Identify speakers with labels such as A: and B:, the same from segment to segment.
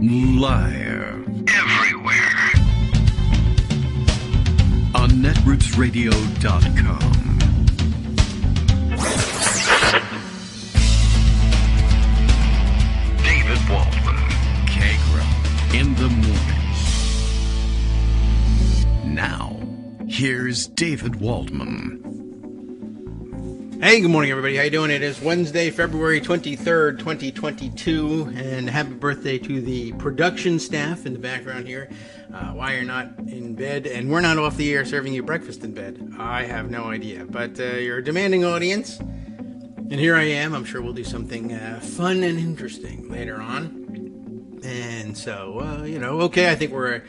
A: Live. Everywhere. On netrootsradio.com. David Waldman. Kagro. In the morning. Now, here's David Waldman.
B: Hey, good morning, everybody. How you doing? It is Wednesday, February 23rd, 2022, and happy birthday to the production staff in the background here. Why you're not in bed, and we're not off the air serving you breakfast in bed, I have no idea. But you're a demanding audience, and here I am. I'm sure we'll do something fun and interesting later on. And so, okay, I think we're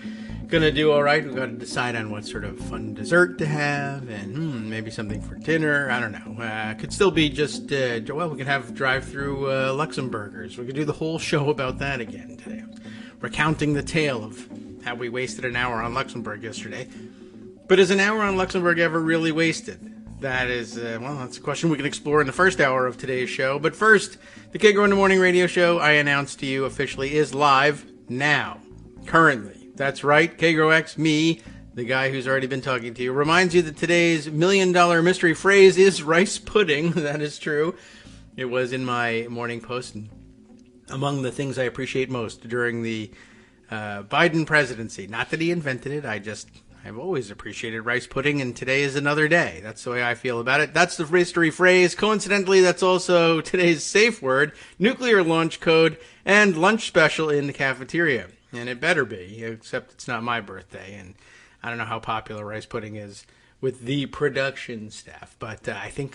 B: gonna do all right. We've got to decide on what sort of fun dessert to have, and maybe something for dinner. I don't know. Could still be just we could have drive-through Luxembourgers. We could do the whole show about that again today, recounting the tale of how we wasted an hour on Luxembourg yesterday. But is an hour on Luxembourg ever really wasted? That is, that's a question we can explore in the first hour of today's show. But first, the Kagro in the Morning radio show, I announce to you officially, is live now, currently. That's right, Kagro X, me, the guy who's already been talking to you, reminds you that today's $1 million mystery phrase is rice pudding. That is true. It was in my morning post, and among the things I appreciate most during the Biden presidency. Not that he invented it, I've always appreciated rice pudding, and today is another day. That's the way I feel about it. That's the mystery phrase. Coincidentally, that's also today's safe word, nuclear launch code, and lunch special in the cafeteria. And it better be, except it's not my birthday, and I don't know how popular rice pudding is with the production staff. But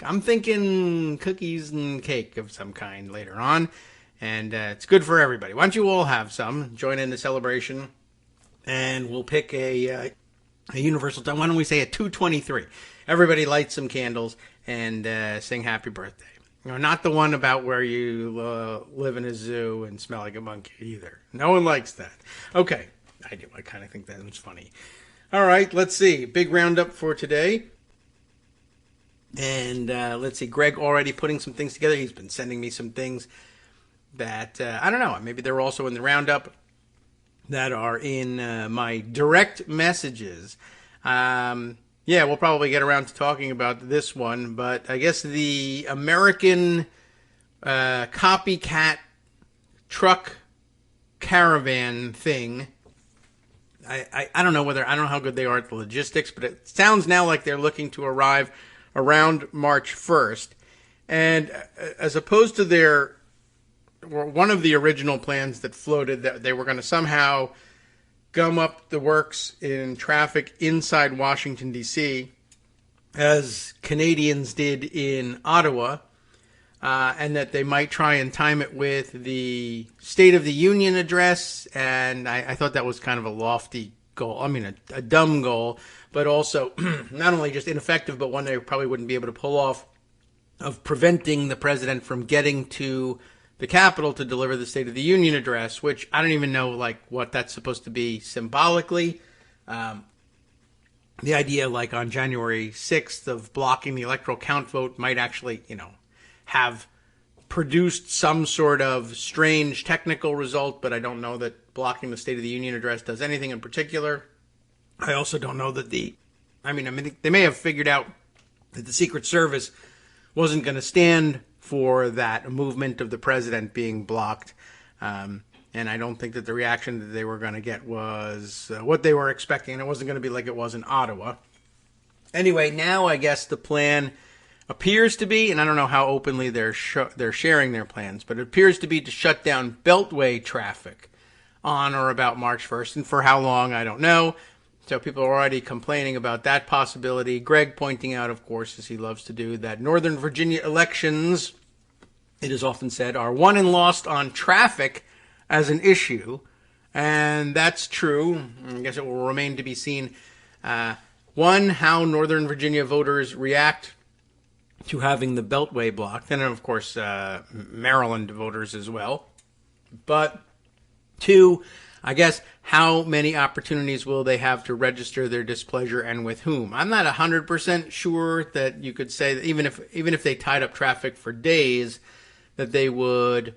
B: I'm thinking cookies and cake of some kind later on, and it's good for everybody. Why don't you all have some? Join in the celebration, and we'll pick a universal time. Why don't we say at 2:23? Everybody light some candles and sing happy birthday. Not the one about where you live in a zoo and smell like a monkey either. No one likes that. Okay, I do. I kind of think that was funny. All right, let's see. Big roundup for today. And let's see. Greg already putting some things together. He's been sending me some things that, I don't know, maybe they're also in the roundup that are in my direct messages. Yeah, we'll probably get around to talking about this one, but I guess the American copycat truck caravan thing, I don't know how good they are at the logistics, but it sounds now like they're looking to arrive around March 1st. And as opposed to one of the original plans that floated, that they were going to somehow gum up the works in traffic inside Washington, D.C., as Canadians did in Ottawa, and that they might try and time it with the State of the Union address. And I thought that was kind of a lofty goal. I mean, a dumb goal, but also not only just ineffective, but one they probably wouldn't be able to pull off, of preventing the president from getting to the Capitol to deliver the State of the Union address, which I don't even know, what that's supposed to be symbolically. The idea, on January 6th of blocking the electoral count vote might actually, have produced some sort of strange technical result, but I don't know that blocking the State of the Union address does anything in particular. I also don't know that they may have figured out that the Secret Service wasn't going to stand for that movement of the president being blocked. And I don't think that the reaction that they were going to get was what they were expecting. It wasn't going to be like it was in Ottawa. Anyway, now I guess the plan appears to be, and I don't know how openly they're sharing their plans, but it appears to be to shut down Beltway traffic on or about March 1st. And for how long, I don't know. So people are already complaining about that possibility. Greg pointing out, of course, as he loves to do, that Northern Virginia elections, it is often said, are won and lost on traffic as an issue. And that's true. I guess it will remain to be seen. One, how Northern Virginia voters react to having the Beltway blocked. And, of course, Maryland voters as well. But two, I guess, how many opportunities will they have to register their displeasure, and with whom? I'm not 100% sure that you could say that even if they tied up traffic for days, that they would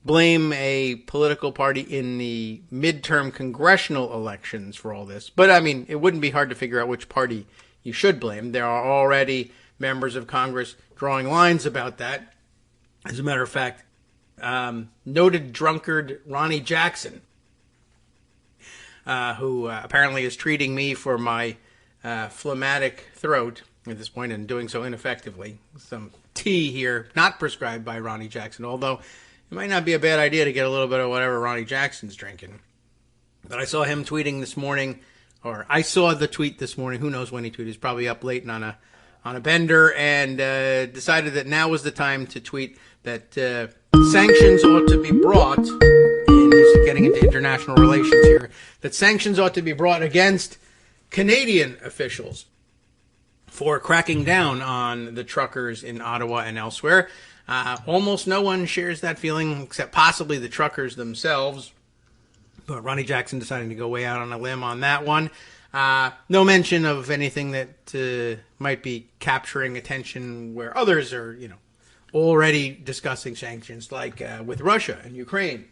B: blame a political party in the midterm congressional elections for all this. But, I mean, it wouldn't be hard to figure out which party you should blame. There are already members of Congress drawing lines about that. As a matter of fact, noted drunkard Ronnie Jackson, who apparently is treating me for my phlegmatic throat at this point and doing so ineffectively. Some tea here, not prescribed by Ronnie Jackson, although it might not be a bad idea to get a little bit of whatever Ronnie Jackson's drinking. But I saw him tweeting this morning, or I saw the tweet this morning. Who knows when he tweeted? He's probably up late and on a bender, and decided that now was the time to tweet that sanctions ought to be brought, and he's getting into international relations here, that sanctions ought to be brought against Canadian officials for cracking down on the truckers in Ottawa and elsewhere. Almost no one shares that feeling except possibly the truckers themselves. But Ronnie Jackson deciding to go way out on a limb on that one. No mention of anything that might be capturing attention where others are, already discussing sanctions, like with Russia and Ukraine.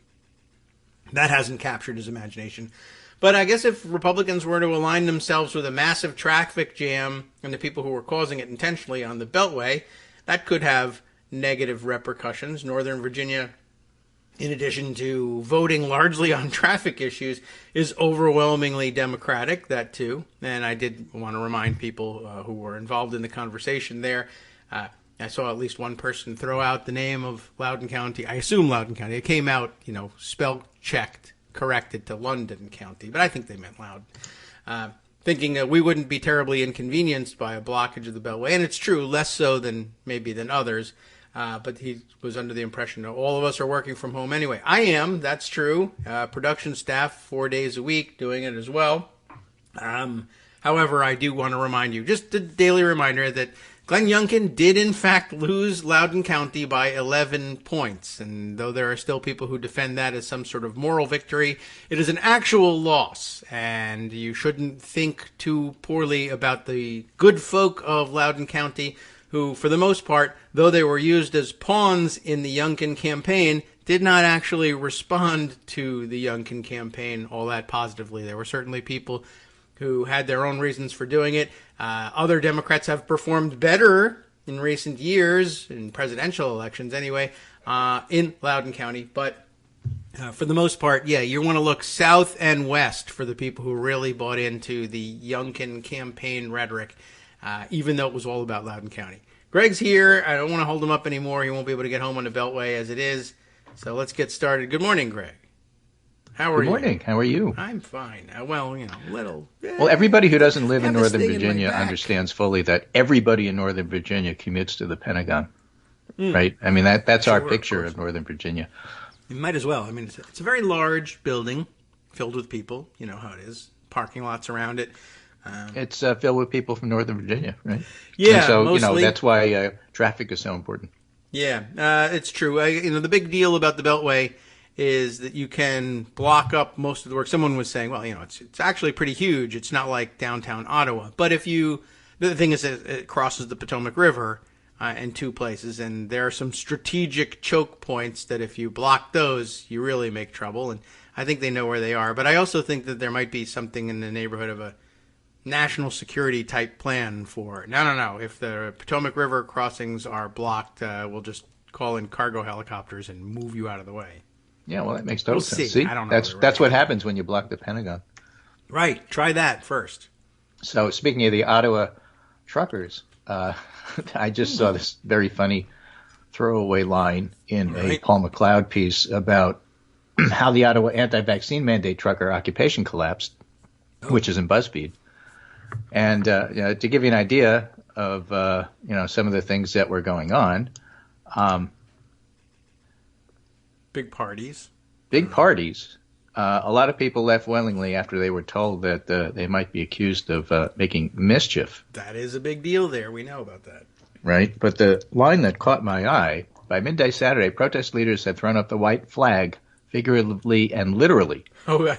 B: That hasn't captured his imagination. But I guess if Republicans were to align themselves with a massive traffic jam and the people who were causing it intentionally on the Beltway, that could have negative repercussions. Northern Virginia, in addition to voting largely on traffic issues, is overwhelmingly Democratic, that too. And I did want to remind people who were involved in the conversation there. I saw at least one person throw out the name of Loudoun County. I assume Loudoun County. It came out, spell checked, corrected to London County, but I think they meant Loudoun. Thinking that we wouldn't be terribly inconvenienced by a blockage of the Beltway. And it's true, less so than others. But he was under the impression that all of us are working from home anyway. I am, that's true. Production staff 4 days a week doing it as well. However, I do want to remind you, just a daily reminder, that Glenn Youngkin did in fact lose Loudoun County by 11 points. And though there are still people who defend that as some sort of moral victory, it is an actual loss. And you shouldn't think too poorly about the good folk of Loudoun County, who, for the most part, though they were used as pawns in the Youngkin campaign, did not actually respond to the Youngkin campaign all that positively. There were certainly people who had their own reasons for doing it. Other Democrats have performed better in recent years, in presidential elections anyway, in Loudoun County. But for the most part, you want to look south and west for the people who really bought into the Youngkin campaign rhetoric, even though it was all about Loudoun County. Greg's here. I don't want to hold him up anymore. He won't be able to get home on the Beltway as it is. So let's get started. Good morning, Greg. How are you?
C: Good morning. How are you?
B: I'm fine. Well, little.
C: Well, everybody who doesn't live in Northern Virginia understands fully that everybody in Northern Virginia commutes to the Pentagon, right? I mean, that's our picture of Northern Virginia.
B: You might as well. I mean, it's a very large building filled with people. You know how it is. Parking lots around it.
C: It's filled with people from Northern Virginia, right?
B: Yeah,
C: and so
B: mostly.
C: That's why traffic is so important.
B: Yeah, it's true. The big deal about the Beltway is that you can block up most of the work. Someone was saying, well, it's actually pretty huge. It's not like downtown Ottawa. But the thing is that it crosses the Potomac River in two places, and there are some strategic choke points that if you block those, you really make trouble. And I think they know where they are. But I also think that there might be something in the neighborhood of a national security type plan for, no. If the Potomac River crossings are blocked, we'll just call in cargo helicopters and move you out of the way.
C: Yeah, well, that makes total sense.
B: See, I don't know.
C: That's what happens when you block the Pentagon.
B: Right. Try that first.
C: So speaking of the Ottawa truckers, I just saw this very funny throwaway line in a Paul McLeod piece about how the Ottawa anti-vaccine mandate trucker occupation collapsed, which is in BuzzFeed. And to give you an idea of some of the things that were going on,
B: big parties. A lot of people left willingly after they were told that they might be accused of making mischief. That is a big deal there. We know about that.
C: Right. But the line that caught my eye, by midday Saturday, protest leaders had thrown up the white flag, figuratively and literally.
B: Oh,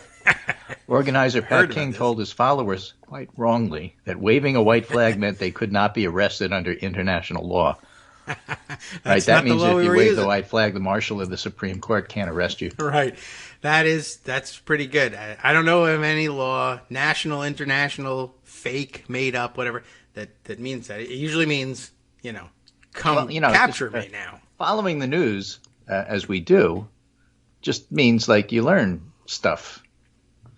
C: Organizer Pat King told his followers, quite wrongly, that waving a white flag meant they could not be arrested under international law. Right? That
B: not the
C: means
B: law
C: if
B: we
C: you
B: were
C: wave
B: using.
C: the white flag, the marshal of the Supreme Court can't arrest you.
B: Right. That's pretty good. I don't know of any law, national, international, fake, made up, whatever, that means that. It usually means, capture me now.
C: Following the news, as we do, just means like you learn stuff.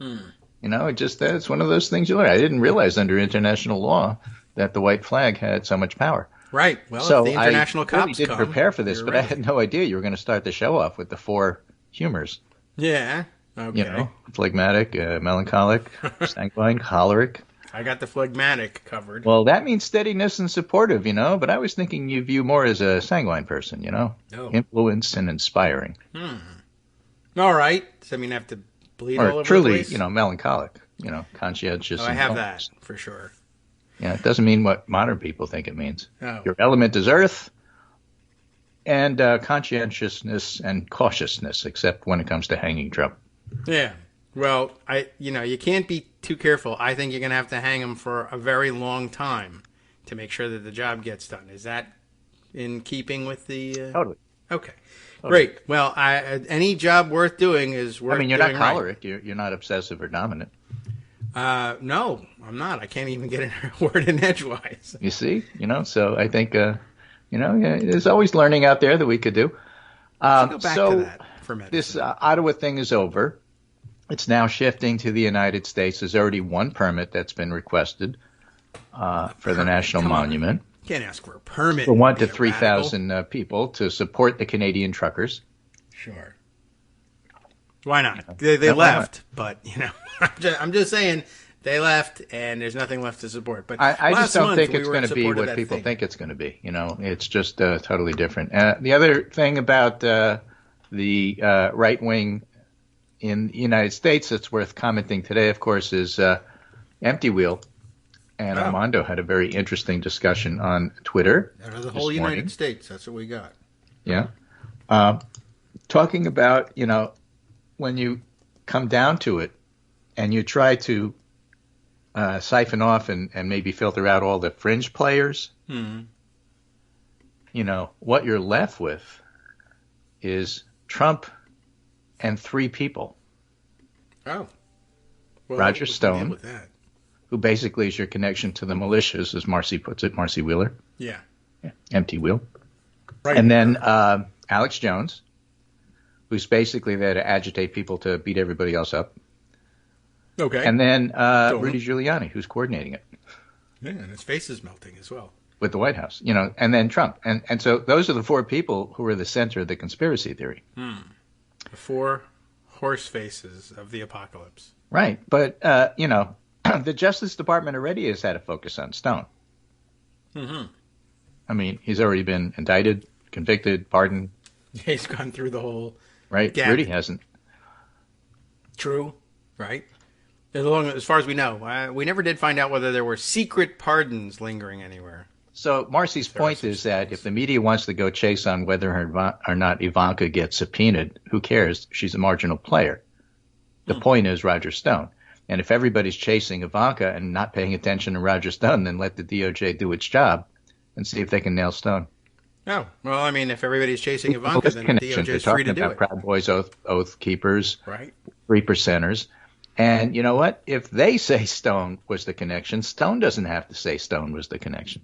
C: It's one of those things you learn. I didn't realize under international law that the white flag had so much power.
B: Right. Well,
C: So
B: if the international
C: I
B: cops
C: really didn't
B: come,
C: prepare for this,
B: you're
C: but I
B: ready.
C: had no idea you were going to start the show off with the 4 humors.
B: Yeah. Okay.
C: Phlegmatic, melancholic, sanguine, choleric.
B: I got the phlegmatic covered.
C: Well, that means steadiness and supportive, but I was thinking you view more as a sanguine person,
B: Oh.
C: influence and inspiring.
B: All right. Does that mean I have to bleed all
C: Or
B: over
C: truly,
B: the place?
C: melancholic, conscientious.
B: I
C: and
B: have
C: focused.
B: that for sure.
C: Yeah, it doesn't mean what modern people think it means.
B: Oh.
C: Your element is earth and conscientiousness and cautiousness, except when it comes to hanging Trump.
B: Yeah. Well, you can't be too careful. I think you're going to have to hang him for a very long time to make sure that the job gets done. Is that in keeping with the...
C: Totally.
B: Okay. Great. Well, any job worth doing is worth doing.
C: You're not
B: right.
C: choleric. You're not obsessive or dominant.
B: No, I'm not. I can't even get a word in edgewise.
C: You see? So I think, there's always learning out there that we could do.
B: Let's go back to that for a minute.
C: This Ottawa thing is over. It's now shifting to the United States. There's already one permit that's been requested for the National Monument.
B: You can't ask for a permit.
C: For 1,000 to
B: Be a
C: 3,000 people to support the Canadian truckers.
B: Sure. Why not? They left, but I'm just saying they left, and there's nothing left to support. But
C: I just don't think it's going to be
B: what
C: what people think it's going to be. It's just totally different. The other thing about the right wing in the United States that's worth commenting today, of course, is Empty Wheel. And Armando had a very interesting discussion on Twitter.
B: The whole United States, that's what we got.
C: Yeah. Talking about, when you come down to it and you try to siphon off and maybe filter out all the fringe players, what you're left with is Trump and 3 people.
B: Oh. Well,
C: Roger Stone,
B: with that.
C: who basically is your connection to the militias, as Marcy puts it, Marcy Wheeler.
B: Yeah.
C: Empty Wheel.
B: Right.
C: And then Alex Jones, who's basically there to agitate people to beat everybody else up.
B: Okay.
C: And then Rudy Giuliani, who's coordinating it.
B: Yeah, and his face is melting as well.
C: With the White House, and then Trump. And so those are the 4 people who are the center of the conspiracy theory.
B: The 4 horse faces of the apocalypse.
C: Right. But, the Justice Department already has had a focus on Stone. I mean, he's already been indicted, convicted, pardoned.
B: He's gone through the whole...
C: Right.
B: gap.
C: Rudy hasn't.
B: True. Right. As far as we know, we never did find out whether there were secret pardons lingering anywhere.
C: So Marcy's point is that if the media wants to go chase on whether or not Ivanka gets subpoenaed, who cares? She's a marginal player. The point is Roger Stone. And if everybody's chasing Ivanka and not paying attention to Roger Stone, then let the DOJ do its job and see if they can nail Stone.
B: Oh, well, I mean, if everybody's chasing Ivanka, then the DOJ is free to do it.
C: Proud Boys, Oath Keepers,
B: right?
C: 3%ers. And you know what? If they say Stone was the connection, Stone doesn't have to say Stone was the connection.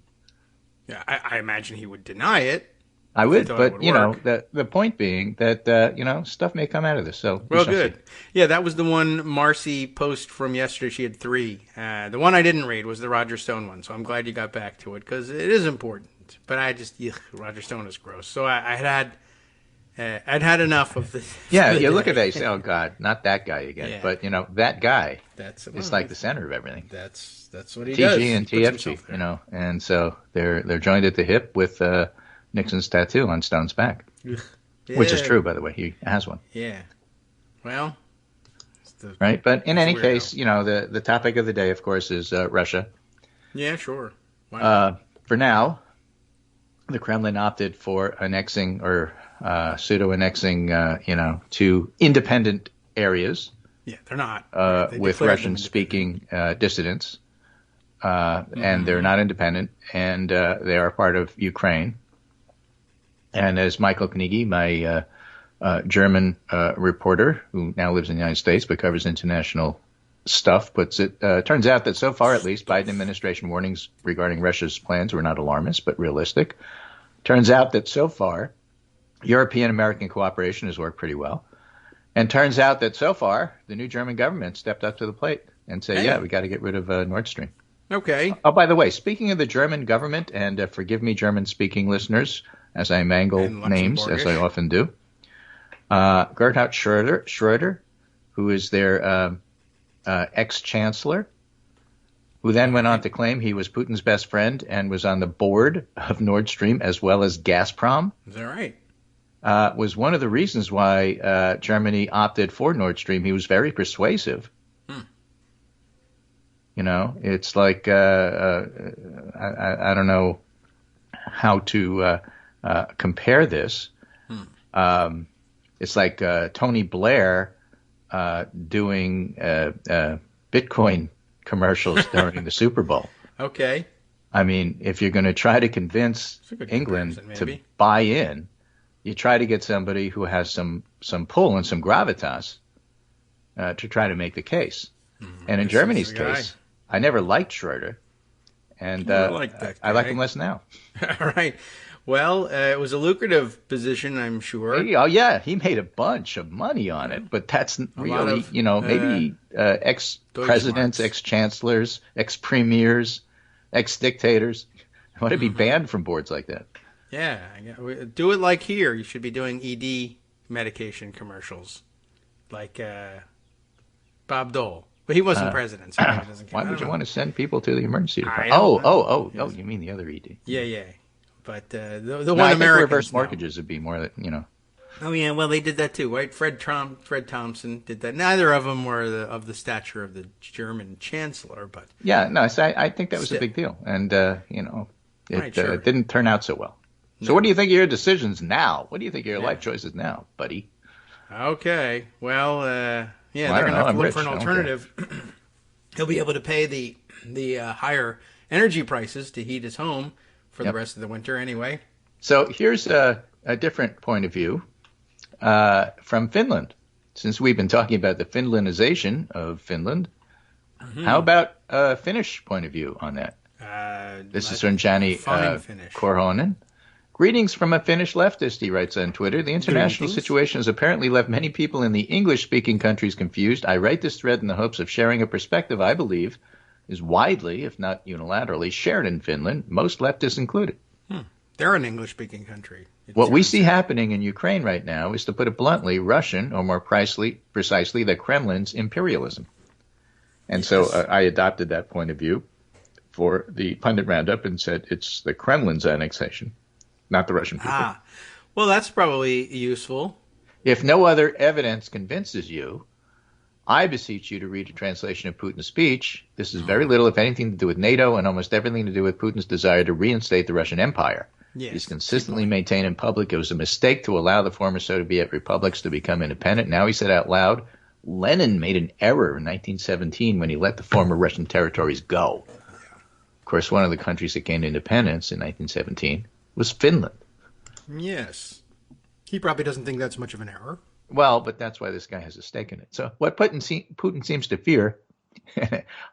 B: Yeah, I imagine he would deny it.
C: I would, but
B: work.
C: the point being that stuff may come out of this. So
B: well, good. Yeah, that was the one Marcy post from yesterday. She had 3. The one I didn't read was the Roger Stone one. So I'm glad you got back to it because it is important. But Roger Stone is gross. So I'd had enough of this.
C: Yeah, you look at that, you say, "Oh God, not that guy again." Yeah. But that guy is like the center of everything.
B: That's what he does.
C: TG and TFG, and so they're joined at the hip with Nixon's tattoo on Stone's back, which is true, by the way. He has one.
B: Yeah. Well.
C: Right, but in any case, the topic of the day, of course, is Russia.
B: Yeah, sure. Wow.
C: For now, the Kremlin opted for annexing or pseudo-annexing, to independent areas.
B: Yeah, they're not.
C: With Russian-speaking dissidents. And they're not independent, and they are part of Ukraine. And as Michael Knigge, my German reporter, who now lives in the United States but covers international stuff, puts it, turns out that so far, at least, Biden administration warnings regarding Russia's plans were not alarmist but realistic. Turns out that so far, European-American cooperation has worked pretty well. And turns out that so far, the new German government stepped up to the plate and said, yeah, we got to get rid of Nord Stream.
B: Okay.
C: Oh, by the way, speaking of the German government, and forgive me, German-speaking listeners, as I mangle names, as I often do, Gerhard Schröder, who is their ex-chancellor, who then went on to claim he was Putin's best friend and was on the board of Nord Stream as well as Gazprom.
B: Is that right?
C: Was one of the reasons why Germany opted for Nord Stream. He was very persuasive. You know, it's like I don't know how to compare this. It's like Tony Blair doing Bitcoin commercials during the Super Bowl.
B: Okay.
C: I mean, if you're going to try to convince England to buy in, you try to get somebody who has some pull and some gravitas to try to make the case. And in Germany's case, I never liked Schröder, and I like him less now.
B: All right. Well, it was a lucrative position, I'm sure.
C: Oh, yeah. He made a bunch of money on it, but that's really, maybe ex-presidents, ex-chancellors, ex-premiers, ex-dictators want to be banned from boards like that.
B: Yeah. Do it like here. You should be doing ED medication commercials, like Bob Dole. But he wasn't president, so maybe it doesn't count.
C: Why would you want to send people to the emergency department? Oh, you mean the other ED.
B: Yeah. But the
C: one
B: American
C: reverse mortgages would be more,
B: Oh yeah, well they did that too, right? Fred Thompson did that. Neither of them were of the stature of the German chancellor, but
C: yeah, no, so I think that was a big deal, and it didn't turn out so well. No. So what do you think of your decisions now? What do you think of your life choices now, buddy?
B: Okay, well, they're going to have to look for an alternative. He'll be able to pay the higher energy prices to heat his home for the rest of the winter anyway.
C: So here's a different point of view from Finland. Since we've been talking about the Finlandization of Finland, how about a Finnish point of view on that? This is from Jani Korhonen. Greetings from a Finnish leftist, he writes on Twitter. The international situation has apparently left many people in the English-speaking countries confused. I write this thread in the hopes of sharing a perspective I believe is widely, if not unilaterally, shared in Finland, most leftists included.
B: They're an English-speaking country.
C: What we see happening in Ukraine right now is, to put it bluntly, Russian, or more precisely, the Kremlin's imperialism. And so I adopted that point of view for the pundit roundup and said it's the Kremlin's annexation, not the Russian people.
B: Well, that's probably useful.
C: If no other evidence convinces you, I beseech you to read a translation of Putin's speech. This has very little, if anything, to do with NATO and almost everything to do with Putin's desire to reinstate the Russian Empire. Yes, he's consistently maintained in public it was a mistake to allow the former Soviet republics to become independent. Now he said out loud, Lenin made an error in 1917 when he let the former Russian territories go. Of course, one of the countries that gained independence in 1917 was Finland.
B: Yes. He probably doesn't think that's much of an error.
C: Well, but that's why this guy has a stake in it. So what Putin seems to fear,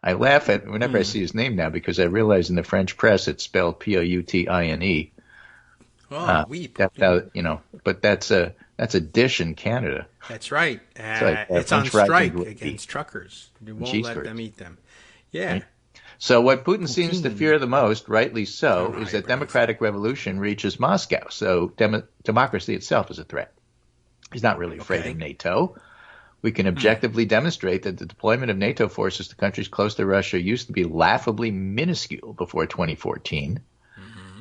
C: I laugh at whenever I see his name now because I realize in the French press it's spelled Poutine. But that's a dish in Canada.
B: That's right. It's on strike against truckers. They won't let them eat them. Yeah.
C: Right? So what Putin seems to fear the most, rightly so, is that democratic revolution reaches Moscow. So democracy itself is a threat. He's not really afraid of NATO. We can objectively demonstrate that the deployment of NATO forces to countries close to Russia used to be laughably minuscule before 2014.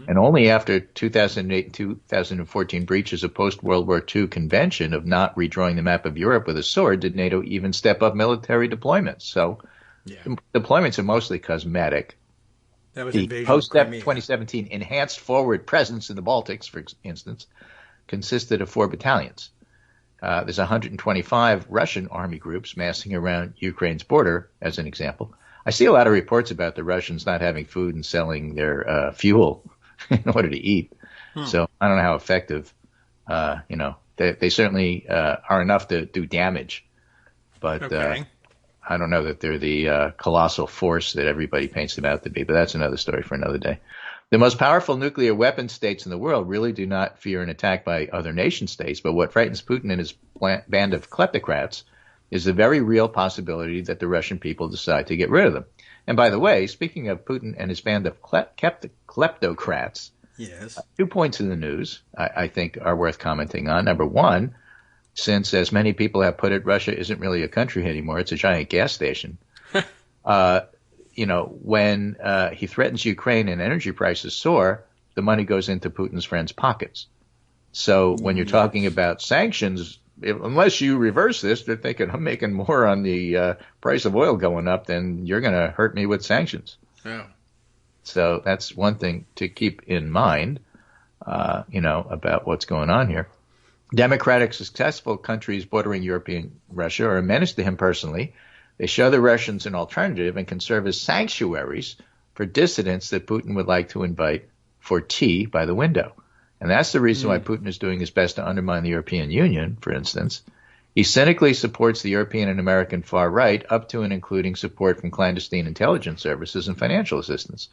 C: And only after 2008 and 2014 breaches of post-World War II convention of not redrawing the map of Europe with a sword did NATO even step up military deployments. So deployments are mostly cosmetic.
B: That was
C: the post-2017 enhanced forward presence in the Baltics, for instance, consisted of 4 battalions. There's 125 Russian army groups massing around Ukraine's border, as an example. I see a lot of reports about the Russians not having food and selling their fuel in order to eat. So I don't know how effective, they certainly are enough to do damage, but I don't know that they're the colossal force that everybody paints them out to be, but that's another story for another day. The most powerful nuclear weapon states in the world really do not fear an attack by other nation states, but what frightens Putin and his band of kleptocrats is the very real possibility that the Russian people decide to get rid of them. And by the way, speaking of Putin and his band of kleptocrats,
B: yes,
C: 2 points in the news I think are worth commenting on. Number one, since as many people have put it, Russia isn't really a country anymore, it's a giant gas station. When he threatens Ukraine and energy prices soar, the money goes into Putin's friends' pockets. So when you're talking about sanctions, unless you reverse this, they're thinking, I'm making more on the price of oil going up than you're going to hurt me with sanctions.
B: Yeah.
C: So that's one thing to keep in mind, about what's going on here. Democratic, successful countries bordering European Russia are a menace to him personally. They show the Russians an alternative and can serve as sanctuaries for dissidents that Putin would like to invite for tea by the window. And that's the reason why Putin is doing his best to undermine the European Union, for instance. He cynically supports the European and American far right, up to and including support from clandestine intelligence services and financial assistance.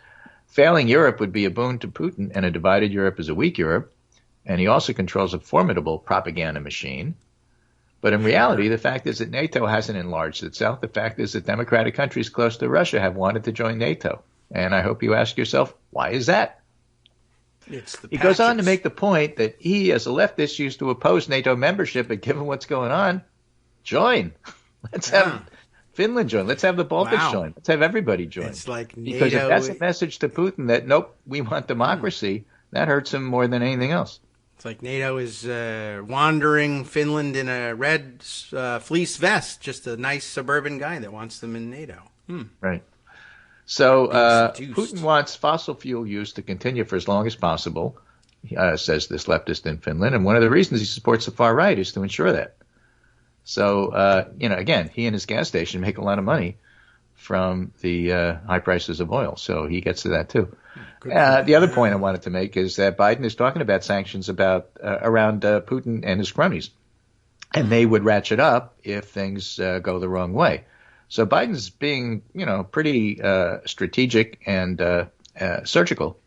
C: Failing Europe would be a boon to Putin, and a divided Europe is a weak Europe. And he also controls a formidable propaganda machine. But in reality, the fact is that NATO hasn't enlarged itself. The fact is that democratic countries close to Russia have wanted to join NATO. And I hope you ask yourself, why is that? He goes on to make the point that he, as a leftist, used to oppose NATO membership, but given what's going on, join. Let's have Finland join. Let's have the Baltics join. Let's have everybody join.
B: It's like NATO,
C: because if that's a message to Putin that, nope, we want democracy, that hurts him more than anything else.
B: It's like NATO is wandering Finland in a red fleece vest, just a nice suburban guy that wants them in NATO.
C: Right. So Putin wants fossil fuel use to continue for as long as possible, says this leftist in Finland. And one of the reasons he supports the far right is to ensure that. So, again, he and his gas station make a lot of money from the high prices of oil. So he gets to that, too. The other point I wanted to make is that Biden is talking about sanctions around Putin and his cronies, and they would ratchet up if things go the wrong way. So Biden's being, pretty strategic and surgical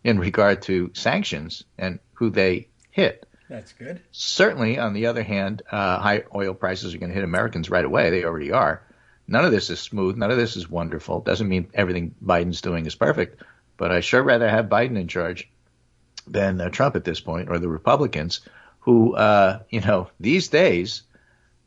C: in regard to sanctions and who they hit.
B: That's good.
C: Certainly, on the other hand, high oil prices are going to hit Americans right away. They already are. None of this is smooth. None of this is wonderful. Doesn't mean everything Biden's doing is perfect. But I sure rather have Biden in charge than Trump at this point, or the Republicans, who, these days,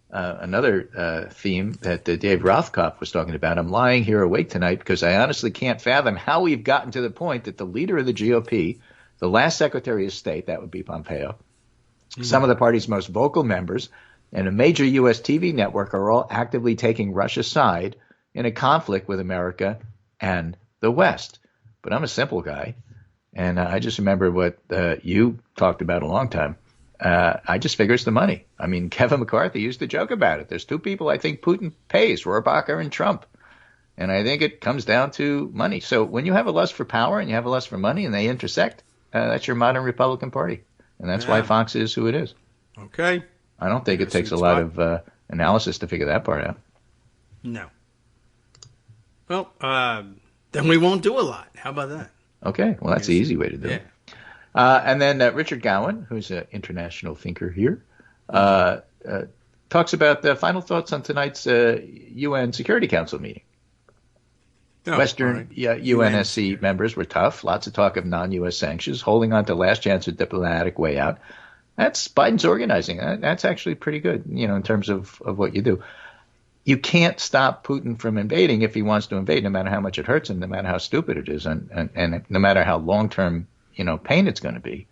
C: another theme that Dave Rothkopf was talking about. I'm lying here awake tonight because I honestly can't fathom how we've gotten to the point that the leader of the GOP, the last Secretary of State, that would be Pompeo, some of the party's most vocal members, and a major U.S. TV network are all actively taking Russia's side in a conflict with America and the West. But I'm a simple guy, and I just remember what you talked about a long time. I just figure it's the money. I mean, Kevin McCarthy used to joke about it. There's two people I think Putin pays, Rohrabacher and Trump. And I think it comes down to money. So when you have a lust for power and you have a lust for money and they intersect, that's your modern Republican Party. And that's why Fox is who it is.
B: Okay.
C: I don't think it takes a lot of analysis to figure that part out.
B: No. Well, then we won't do a lot. How about that?
C: Okay. Well, that's the easy way to do it. And then Richard Gowan, who's an international thinker here, talks about the final thoughts on tonight's UN Security Council meeting. Western UNSC members were tough. Lots of talk of non-U.S. sanctions, holding on to last chance of diplomatic way out. That's Biden's organizing. That's actually pretty good, in terms of what you do. You can't stop Putin from invading if he wants to invade, no matter how much it hurts him, no matter how stupid it is, and no matter how long-term, pain it's going to be.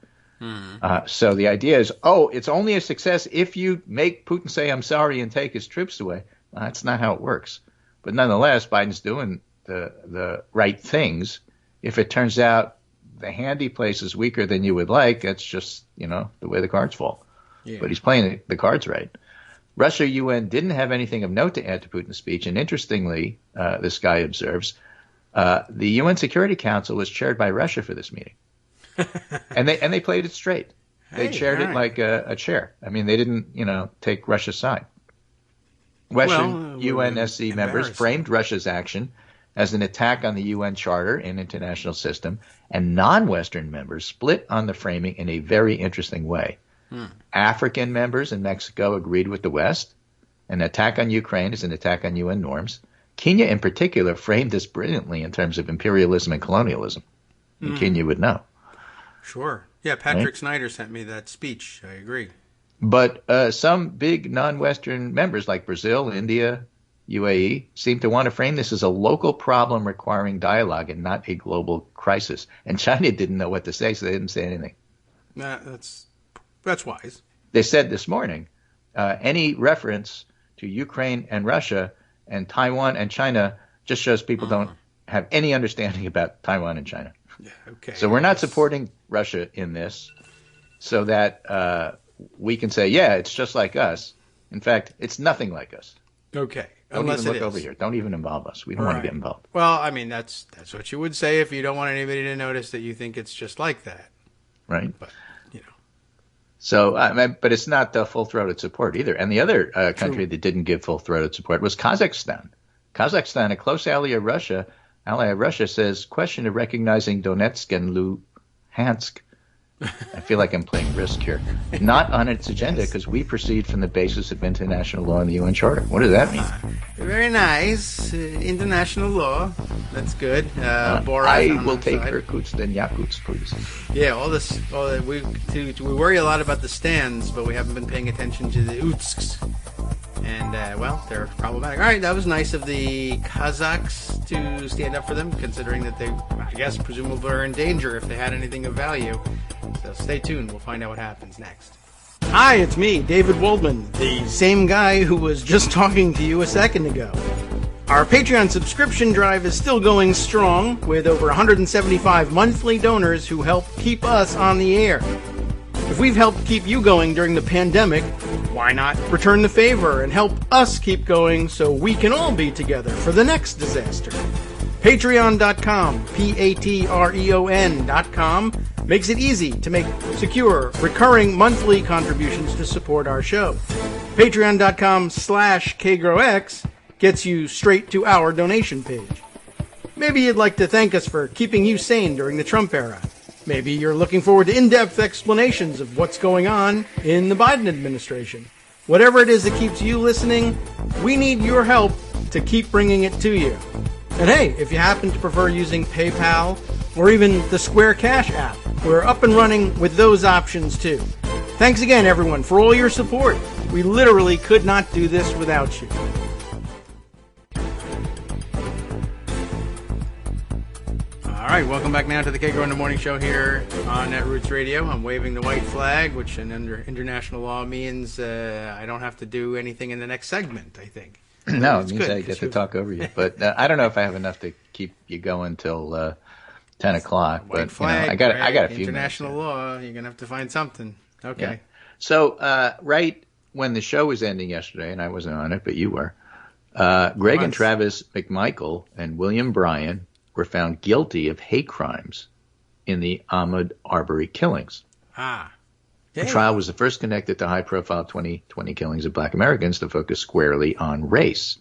C: So the idea is, it's only a success if you make Putin say, I'm sorry, and take his troops away. Well, that's not how it works. But nonetheless, Biden's doing the right things. If it turns out the handy place is weaker than you would like, that's just, the way the cards fall. Yeah. But he's playing the cards right. Russia UN didn't have anything of note to add to Putin's speech. And interestingly, this guy observes, the UN Security Council was chaired by Russia for this meeting. and they played it straight. They chaired it
B: right.
C: like a chair. I mean, they didn't, take Russia's side. Western UNSC members framed Russia's action as an attack on the UN Charter and international system, and non-Western members split on the framing in a very interesting way. African members in Mexico agreed with the West. An attack on Ukraine is an attack on UN norms. Kenya, in particular, framed this brilliantly in terms of imperialism and colonialism. And Kenya would know.
B: Sure. Yeah, Patrick Snyder sent me that speech. I agree.
C: But some big non-Western members like Brazil, India, UAE seem to want to frame this as a local problem requiring dialogue and not a global crisis. And China didn't know what to say, so they didn't say anything.
B: That's wise.
C: They said this morning, any reference to Ukraine and Russia and Taiwan and China just shows people don't have any understanding about Taiwan and China.
B: Yeah, okay.
C: So we're not supporting Russia in this so that we can say, yeah, it's just like us. In fact, it's nothing like us.
B: Okay.
C: Don't even look over here. Don't even involve us. We don't want to get involved.
B: Well, I mean, that's what you would say if you don't want anybody to notice that you think it's just like that.
C: Right.
B: But,
C: So, but it's not full-throated support either. And the other country that didn't give full-throated support was Kazakhstan. Kazakhstan, a close ally of Russia, says, question of recognizing Donetsk and Luhansk. I feel like I'm playing Risk here. Not on its agenda because we proceed from the basis of international law and the UN Charter. What does that mean?
B: Very nice. International law. That's good.
C: I will take Irkutsk and Yakutsk, please.
B: Yeah, we worry a lot about the stands, but we haven't been paying attention to the Utsks. And, they're problematic. All right, that was nice of the Kazakhs to stand up for them, considering that they, I guess, presumably are in danger if they had anything of value. So stay tuned. We'll find out what happens next. Hi, it's me, David Waldman, the same guy who was just talking to you a second ago. Our Patreon subscription drive is still going strong, with over 175 monthly donors who help keep us on the air. If we've helped keep you going during the pandemic, why not return the favor and help us keep going so we can all be together for the next disaster? Patreon.com, Patreon.com, makes it easy to make secure, recurring monthly contributions to support our show. Patreon.com/KagroX gets you straight to our donation page. Maybe you'd like to thank us for keeping you sane during the Trump era. Maybe you're looking forward to in-depth explanations of what's going on in the Biden administration. Whatever it is that keeps you listening, we need your help to keep bringing it to you. And hey, if you happen to prefer using PayPal or even the Square Cash app, we're up and running with those options too. Thanks again, everyone, for all your support. We literally could not do this without you. All right, welcome back now to the Kagro in the Morning Show here on Netroots Radio. I'm waving the white flag, which under international law means I don't have to do anything in the next segment, I think.
C: No, it means I get to talk over you. But I don't know if I have enough to keep you going till 10 o'clock.
B: White
C: but
B: flag,
C: I got a few
B: international
C: minutes.
B: law, you're going to have to find something. Okay.
C: Yeah. So right when the show was ending yesterday, and I wasn't on it, but you were, Greg and Travis McMichael and William Bryan were found guilty of hate crimes in the Ahmaud Arbery killings. The trial was the first connected to high-profile 2020 killings of black Americans to focus squarely on race.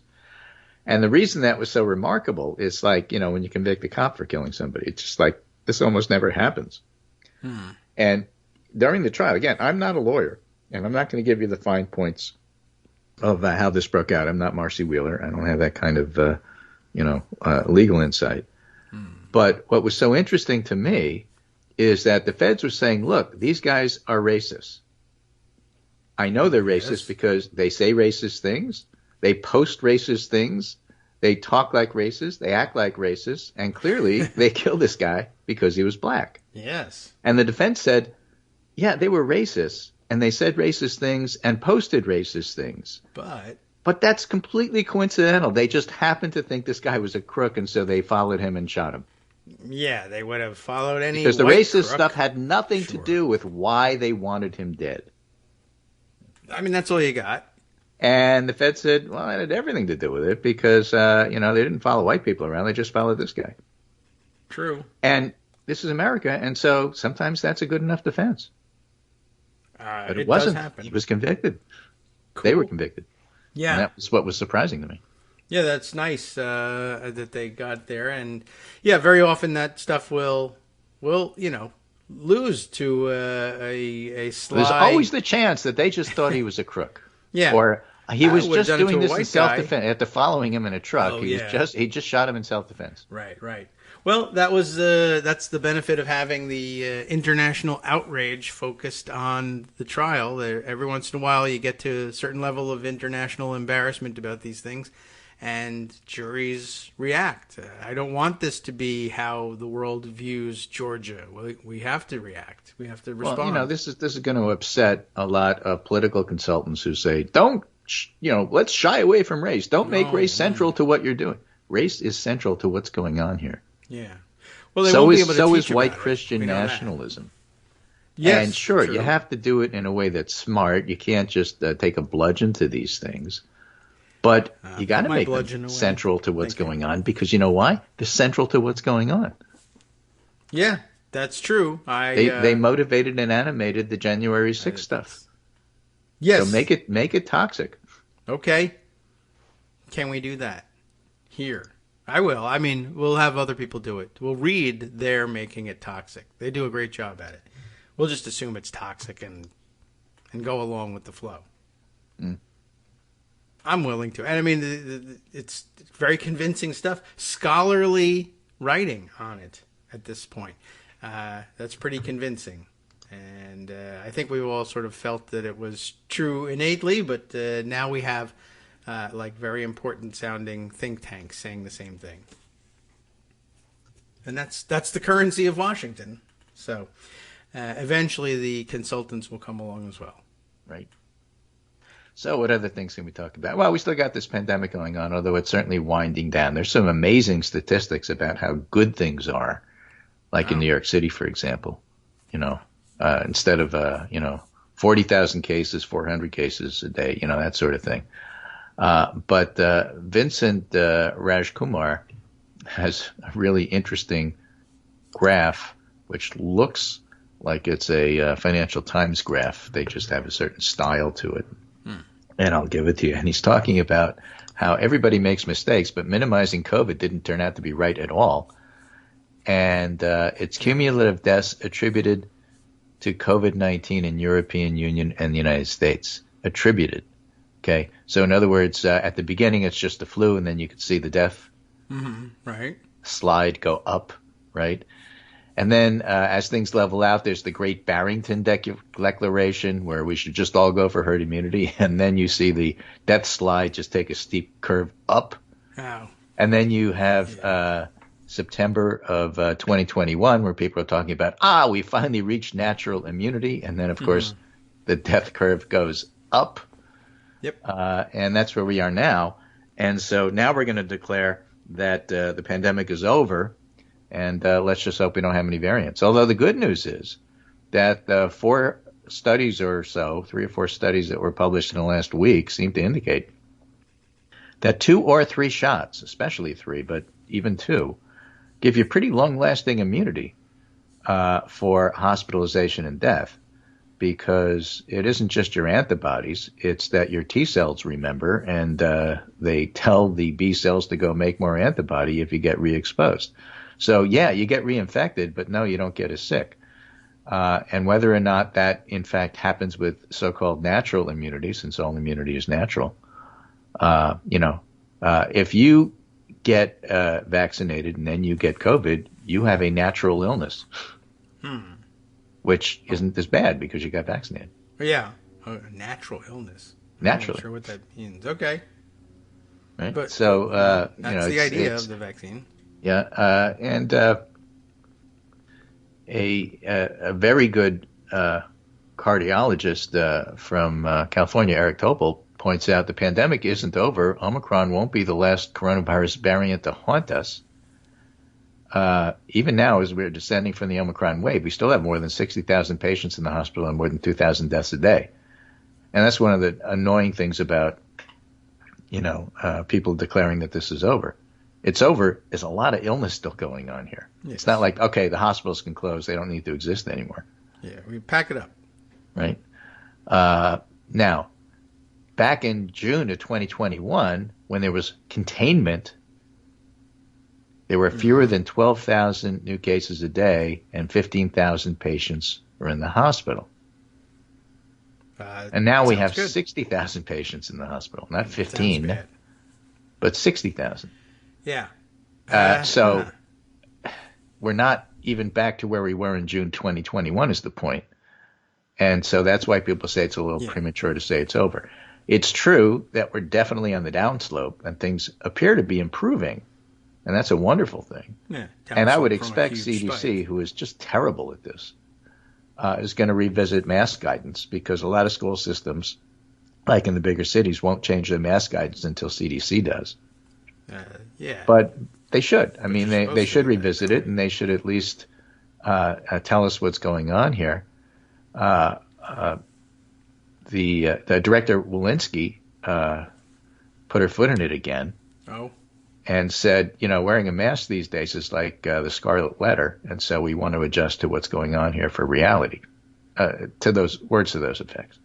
C: And the reason that was so remarkable is like, when you convict a cop for killing somebody, it's just like this almost never happens. And during the trial, again, I'm not a lawyer, and I'm not going to give you the fine points of how this broke out. I'm not Marcy Wheeler. I don't have that kind of, legal insight. But what was so interesting to me is that the feds were saying, look, these guys are racist. I know they're racist because they say racist things. They post racist things. They talk like racists. They act like racists. And clearly they killed this guy because he was black.
B: Yes.
C: And the defense said, yeah, they were racist. And they said racist things and posted racist things. But that's completely coincidental. They just happened to think this guy was a crook, and so they followed him and shot him.
B: Yeah, they would have followed any
C: because the
B: white
C: racist
B: crook.
C: stuff had nothing to do with why they wanted him dead.
B: I mean, that's all you got.
C: And the Fed said, well, it had everything to do with it because, they didn't follow white people around. They just followed this guy.
B: True.
C: And this is America, and so sometimes that's a good enough defense. But it wasn't.
B: Does happen.
C: He was convicted.
B: Cool.
C: They were convicted.
B: Yeah.
C: And that was what was surprising to me.
B: Yeah, that's nice that they got there. And, yeah, very often that stuff will lose to a sly...
C: There's always the chance that they just thought he was a crook.
B: Yeah.
C: Or he was just
B: done it to
C: doing
B: a
C: this in
B: white
C: self-defense. After following him in a truck,
B: Oh,
C: he just shot him in self-defense.
B: Right. Well, that's the benefit of having the international outrage focused on the trial. Every once in a while, you get to a certain level of international embarrassment about these things, and juries react. I don't want this to be how the world views Georgia. We have to react. We have to respond.
C: Well, this is going to upset a lot of political consultants who say, let's shy away from race. Don't make race central to what you're doing. Race is central to what's going on here.
B: Yeah. Well, so
C: is white Christian nationalism.
B: Yes.
C: And sure,
B: true.
C: you have to do it in a way that's smart. You can't just take a bludgeon to these things. But you got to make them central to what's going on, because you know why? They're central to what's going on.
B: Yeah, that's true.
C: They motivated and animated the January 6th stuff.
B: Yes.
C: So make it toxic.
B: Okay. Can we do that here? I will. I mean, we'll have other people do it. We'll read they're making it toxic. They do a great job at it. We'll just assume it's toxic and go along with the flow.
C: Mm.
B: I'm willing to. And I mean, it's very convincing stuff. Scholarly writing on it at this point. That's pretty convincing. And I think we've all sort of felt that it was true innately, but now we have very important sounding think tanks saying the same thing. And that's the currency of Washington. So eventually the consultants will come along as well.
C: Right. So what other things can we talk about? Well, we still got this pandemic going on, although it's certainly winding down. There's some amazing statistics about how good things are, like in New York City, for example. Instead of 40,000 cases, 400 cases a day, that sort of thing. But Vincent Rajkumar has a really interesting graph, which looks like it's a Financial Times graph. They just have a certain style to it. And I'll give it to you. And he's talking about how everybody makes mistakes, but minimizing COVID didn't turn out to be right at all. And it's cumulative deaths attributed to COVID-19 in European Union and the United States. Attributed. Okay. So in other words, at the beginning, it's just the flu, and then you could see the death
B: right
C: slide go up, right? And then as things level out, there's the Great Barrington Declaration, where we should just all go for herd immunity. And then you see the death slide just take a steep curve up.
B: Wow.
C: And then you have September of 2021, where people are talking about, we finally reached natural immunity. And then, of course, the death curve goes up.
B: Yep.
C: And that's where we are now. And so now we're going to declare that the pandemic is over. And let's just hope we don't have any variants. Although the good news is that 3 or 4 studies that were published in the last week seem to indicate that 2 or 3 shots, especially 3, but even 2, give you pretty long-lasting immunity for hospitalization and death, because it isn't just your antibodies, it's that your T cells remember, and they tell the B cells to go make more antibody if you get re-exposed. So, yeah, you get reinfected, but no, you don't get as sick. And whether or not that, in fact, happens with so-called natural immunity, since all immunity is natural, if you get vaccinated and then you get COVID, you have a natural illness, which isn't as bad because you got vaccinated.
B: Yeah, a natural illness.
C: Naturally.
B: I'm not sure what that means. Okay.
C: Right?
B: But
C: so,
B: that's the idea of the vaccine.
C: Yeah, and a very good cardiologist from California, Eric Topol, points out the pandemic isn't over. Omicron won't be the last coronavirus variant to haunt us. Even now, as we're descending from the Omicron wave, we still have more than 60,000 patients in the hospital and more than 2,000 deaths a day. And that's one of the annoying things about, people declaring that this is over. it's over, there's a lot of illness still going on here. Yes. It's not like, okay, the hospitals can close. They don't need to exist anymore.
B: Yeah, we pack it up.
C: Right. Now, back in June of 2021, when there was containment, there were fewer than 12,000 new cases a day and 15,000 patients were in the hospital. And now we have 60,000 patients in the hospital. Not 15, but 60,000.
B: Yeah.
C: So we're not even back to where we were in June 2021 is the point. And so that's why people say it's a little premature to say it's over. It's true that we're definitely on the downslope and things appear to be improving. And that's a wonderful thing. Yeah, and I would expect CDC, who is just terrible at this, is going to revisit mask guidance because a lot of school systems, like in the bigger cities, won't change their mask guidance until CDC does. But they should. I mean, they should revisit it, and they should at least tell us what's going on here. The director Walensky put her foot in it again. Oh. And said, wearing a mask these days is like the scarlet letter, and so we want to adjust to what's going on here for reality, to those words to those effects.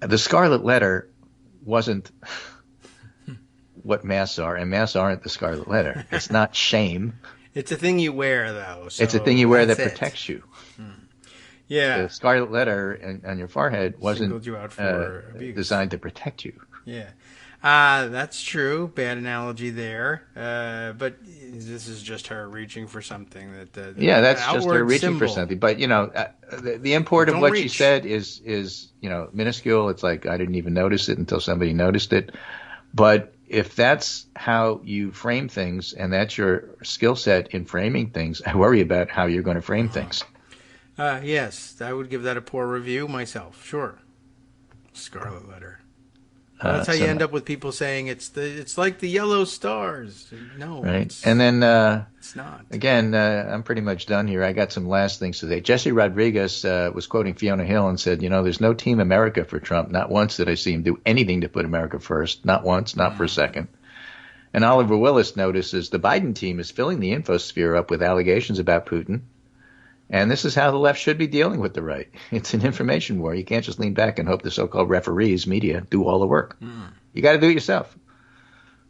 C: The scarlet letter wasn't what masks are, and masks aren't the scarlet letter. It's not shame.
B: It's a thing you wear, though. So
C: it's a thing you wear that protects you.
B: Yeah.
C: The scarlet letter on your forehead wasn't
B: you out for
C: designed to protect you.
B: Yeah. That's true. Bad analogy there. But this is just her reaching for something that.
C: That's just her reaching for something. But the import of what she said is minuscule. It's like I didn't even notice it until somebody noticed it. But if that's how you frame things and that's your skill set in framing things, I worry about how you're going to frame things.
B: Yes, I would give that a poor review myself. Sure. Scarlet letter. That's how you end up with people saying it's like the yellow stars. No,
C: right. And then
B: it's not.
C: Again, I'm pretty much done here. I got some last things to say. Jesse Rodriguez was quoting Fiona Hill and said, there's no Team America for Trump. Not once did I see him do anything to put America first. Not once, not for a second. And Oliver Willis notices the Biden team is filling the infosphere up with allegations about Putin. And this is how the left should be dealing with the right. It's an information war. You can't just lean back and hope the so-called referees, media, do all the work. You got to do it yourself.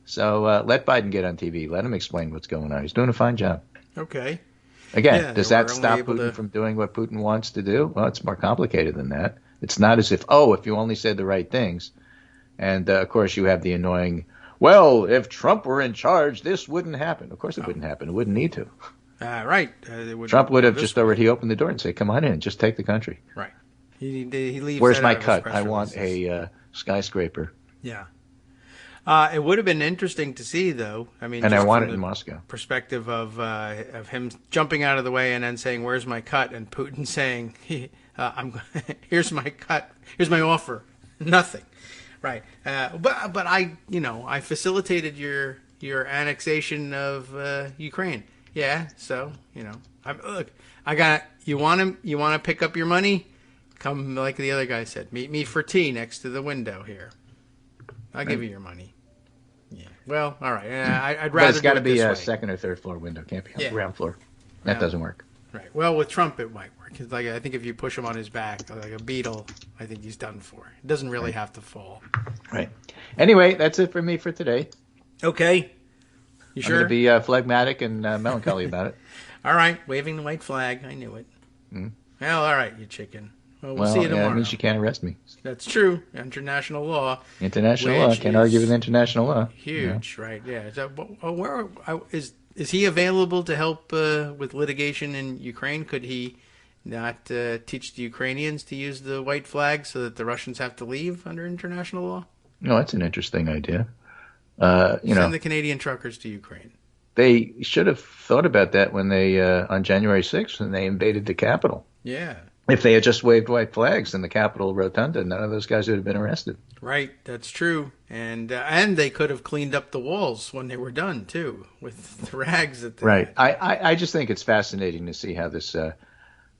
C: So let Biden get on TV. Let him explain what's going on. He's doing a fine job.
B: Okay.
C: Again, does that stop Putin from doing what Putin wants to do? Well, it's more complicated than that. It's not as if, if you only said the right things. And, of course, you have the annoying, well, if Trump were in charge, this wouldn't happen. Of course it wouldn't happen. It wouldn't need to.
B: Right.
C: Trump would have just already opened the door and said, come on in, just take the country.
B: Right. He leaves.
C: Where's my cut? I want a skyscraper.
B: Yeah. It would have been interesting to see, though. I mean,
C: and I want it in Moscow.
B: Perspective of him jumping out of the way and then saying, where's my cut? And Putin saying, here's my cut. Here's my offer. Nothing. Right. But I facilitated your annexation of Ukraine. Yeah, so you want to pick up your money? Come, like the other guy said, meet me for tea next to the window here. I'll give you your money. Yeah. Well, all right. I'd rather. But
C: it's got to be a second or third floor window. Can't be on the ground floor. That doesn't work.
B: Right. Well, with Trump, it might work. It's like I think if you push him on his back like a beetle, I think he's done for. It doesn't really have to fall.
C: Right. Anyway, that's it for me for today.
B: Okay. You sure?
C: I'm going to be phlegmatic and melancholy about it.
B: All right. Waving the white flag. I knew it. Well, all right, you chicken. Well, we'll see you tomorrow.
C: That means you can't arrest me.
B: That's true. International law.
C: International law. Can't argue with international law.
B: Huge, right? Yeah. So, where is he available to help with litigation in Ukraine? Could he not teach the Ukrainians to use the white flag so that the Russians have to leave under international law?
C: No, that's an interesting idea.
B: Send the Canadian truckers to Ukraine.
C: They should have thought about that when they, on January 6th, when they invaded the Capitol.
B: Yeah.
C: If they had just waved white flags in the Capitol Rotunda, none of those guys would have been arrested.
B: Right, that's true. And they could have cleaned up the walls when they were done, too, with the rags that they
C: had. I just think it's fascinating to see how this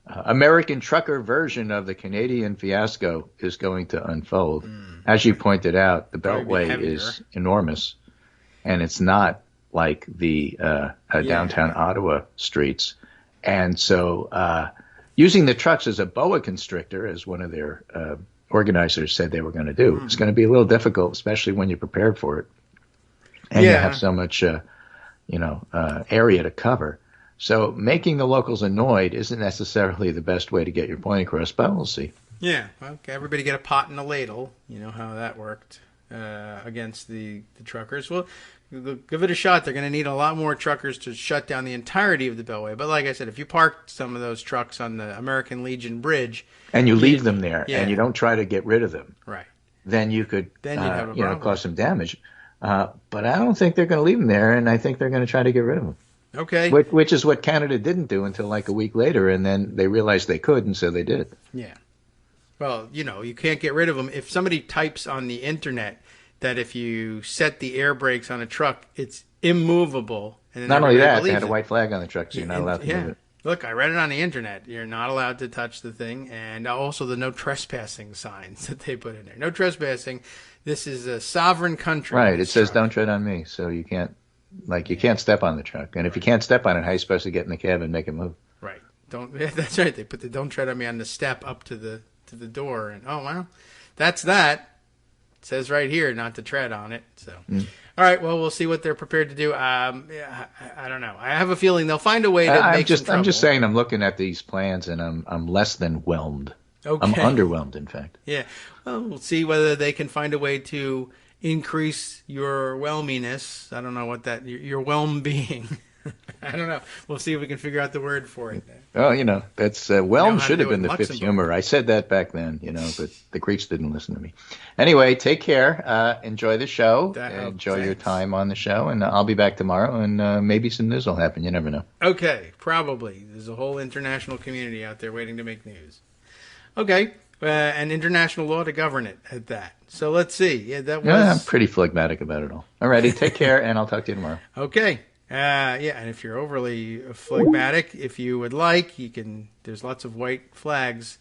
C: American trucker version of the Canadian fiasco is going to unfold. As you pointed out, the Beltway is enormous, and it's not like the downtown Ottawa streets. And so using the trucks as a boa constrictor, as one of their organizers said they were going to do, it's going to be a little difficult, especially when you're prepared for it. And you have so much, area to cover. So making the locals annoyed isn't necessarily the best way to get your point across, but we'll see.
B: Yeah, okay. Everybody get a pot and a ladle. You know how that worked against the truckers. Well, give it a shot. They're going to need a lot more truckers to shut down the entirety of the Beltway. But like I said, if you parked some of those trucks on the American Legion Bridge...
C: And you leave them there, and you don't try to get rid of them.
B: Right.
C: Then you could
B: then you'd have a problem.
C: Cause some damage. But I don't think they're going to leave them there, and I think they're going to try to get rid of them.
B: Okay.
C: Which is what Canada didn't do until like a week later, and then they realized they could, and so they did.
B: Yeah. Well, you can't get rid of them. If somebody types on the internet that if you set the air brakes on a truck, it's immovable. And
C: not only that, they had a white flag on the truck, so you're not allowed to move it.
B: Look, I read it on the internet. You're not allowed to touch the thing, and also the no trespassing signs that they put in there. No trespassing. This is a sovereign country.
C: Right. It says don't tread on me, so you can't step on the truck. And if you can't step on it, how are you supposed to get in the cab and make it move?
B: Right. That's right. They put the don't tread on me on the step up to the door, and that's that. It says right here not to tread on it. So, All right. Well, we'll see what they're prepared to do. I don't know. I have a feeling they'll find a way to make some trouble.
C: I'm just saying. I'm looking at these plans, and I'm less than whelmed.
B: Okay.
C: I'm underwhelmed, in fact.
B: Yeah. Well, we'll see whether they can find a way to increase your whelminess. I don't know what that your whelm being. I don't know. We'll see if we can figure out the word for it.
C: Well, that's whelm should have been the fifth humor. I said that back then, but the Greeks didn't listen to me. Anyway, take care. Enjoy the show. Enjoy your time on the show, and I'll be back tomorrow, and maybe some news will happen. You never know.
B: Okay, probably. There's a whole international community out there waiting to make news. Okay, and international law to govern it at that. So let's see. Yeah,
C: I'm pretty phlegmatic about it all. All righty, take care, and I'll talk to you tomorrow.
B: Okay. And if you're overly phlegmatic, if you would like, you can. There's lots of white flags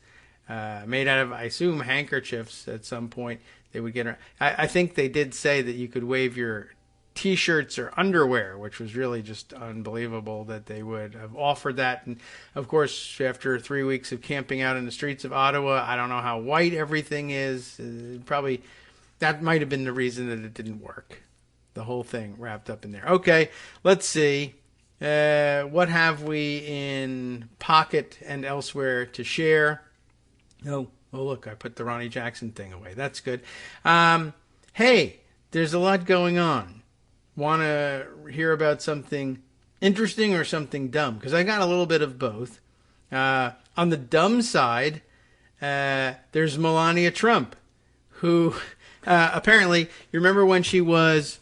B: made out of, I assume, handkerchiefs. At some point, they would get. I think they did say that you could wave your T-shirts or underwear, which was really just unbelievable that they would have offered that. And of course, after 3 weeks of camping out in the streets of Ottawa, I don't know how white everything is. Probably that might have been the reason that it didn't work. The whole thing wrapped up in there. Okay, let's see. What have we in Pocket and elsewhere to share? Oh, look, I put the Ronnie Jackson thing away. That's good. Hey, there's a lot going on. Want to hear about something interesting or something dumb? Because I got a little bit of both. On the dumb side, there's Melania Trump, who apparently, you remember when she was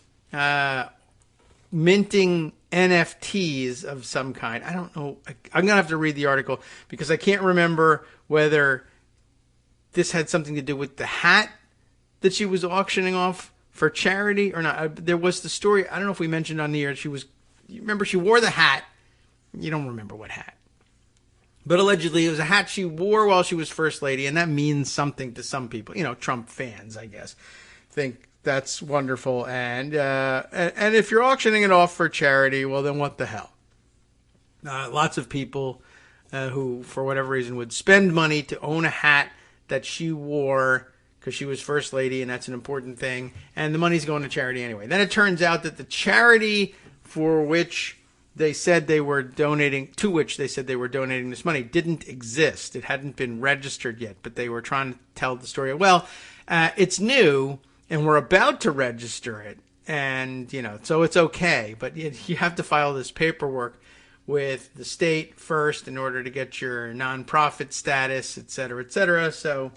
B: minting NFTs of some kind. I don't know. I'm going to have to read the article because I can't remember whether this had something to do with the hat that she was auctioning off for charity or not. There was the story. I don't know if we mentioned on the air. You remember she wore the hat. You don't remember what hat. But allegedly it was a hat she wore while she was first lady, and that means something to some people. Trump fans, I guess, think that's wonderful, and if you're auctioning it off for charity, well, then what the hell? Lots of people who, for whatever reason, would spend money to own a hat that she wore because she was first lady, and that's an important thing, and the money's going to charity anyway. Then it turns out that the charity for which they said they were donating, this money didn't exist. It hadn't been registered yet, but they were trying to tell the story. Well, it's new, and we're about to register it, and, so it's okay. But you have to file this paperwork with the state first in order to get your nonprofit status, et cetera, et cetera. So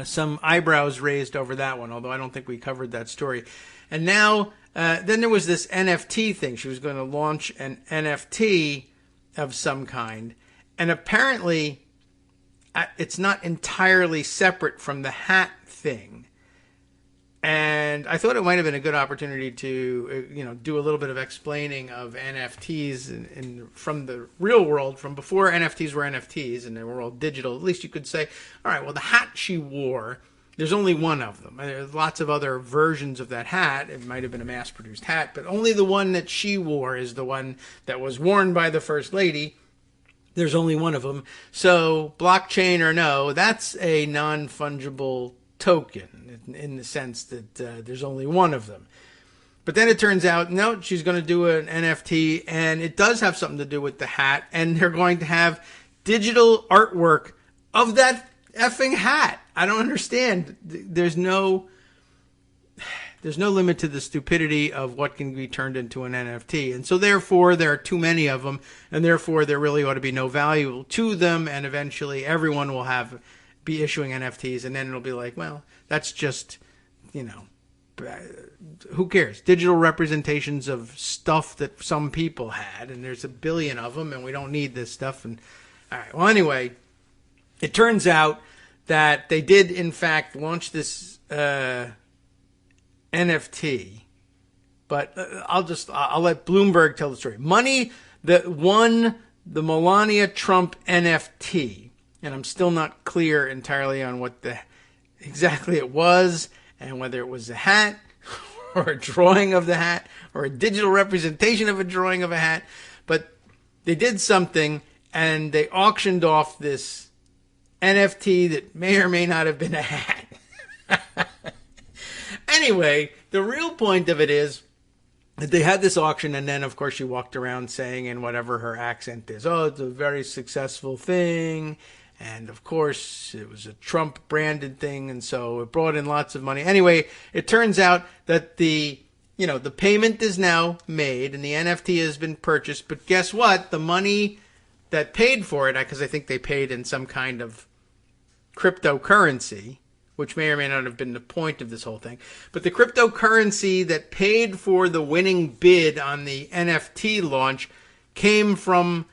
B: some eyebrows raised over that one, although I don't think we covered that story. And now, then there was this NFT thing. She was going to launch an NFT of some kind, and apparently it's not entirely separate from the hat thing. And I thought it might have been a good opportunity to, do a little bit of explaining of NFTs from the real world, from before NFTs were NFTs and they were all digital. At least you could say, all right, well, the hat she wore There's only one of them. There's lots of other versions of that hat. It might have been a mass-produced hat, but only the one that she wore is the one that was worn by the First Lady. There's only one of them. So blockchain or no, that's a non-fungible token in the sense that there's only one of them. But then it turns out, no, she's going to do an NFT, and it does have something to do with the hat, and they're going to have digital artwork of that effing hat. I don't understand. There's no limit to the stupidity of what can be turned into an NFT. And so therefore there are too many of them, and therefore there really ought to be no value to them, and eventually everyone will be issuing NFTs, and then it'll be like, well, that's just, who cares? Digital representations of stuff that some people had, and there's a billion of them, and we don't need this stuff. And all right, well, anyway, it turns out that they did, in fact, launch this NFT, but I'll let Bloomberg tell the story. Money that won the Melania Trump NFT, and I'm still not clear entirely on what exactly it was, and whether it was a hat or a drawing of the hat or a digital representation of a drawing of a hat, but they did something, and they auctioned off this NFT that may or may not have been a hat. Anyway, the real point of it is that they had this auction, and then, of course, she walked around saying in whatever her accent is, oh, it's a very successful thing, and, of course, it was a Trump-branded thing, and so it brought in lots of money. Anyway, it turns out that the payment is now made, and the NFT has been purchased, but guess what? The money that paid for it, because I think they paid in some kind of cryptocurrency, which may or may not have been the point of this whole thing, but the cryptocurrency that paid for the winning bid on the NFT launch came from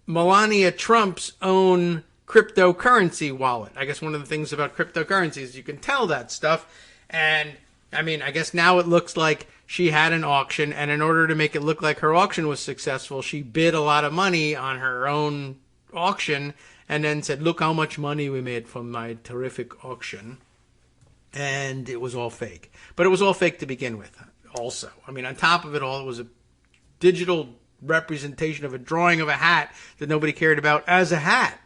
B: Melania Trump's own cryptocurrency wallet. I guess one of the things about cryptocurrency is you can tell that stuff, and I mean, I guess now it looks like she had an auction, and in order to make it look like her auction was successful, she bid a lot of money on her own auction and then said, look how much money we made from my terrific auction. And it was all fake. But it was all fake to begin with also. I mean, on top of it all, it was a digital representation of a drawing of a hat that nobody cared about as a hat.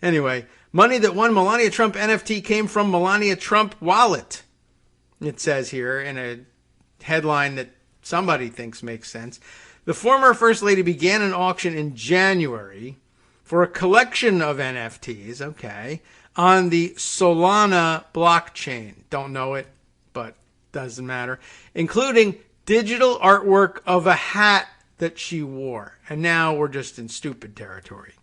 B: Anyway, money that won Melania Trump NFT came from Melania Trump wallet. It says here in a headline that somebody thinks makes sense. The former First Lady began an auction in January for a collection of NFTs, on the Solana blockchain. Don't know it, but doesn't matter. Including digital artwork of a hat that she wore. And now we're just in stupid territory.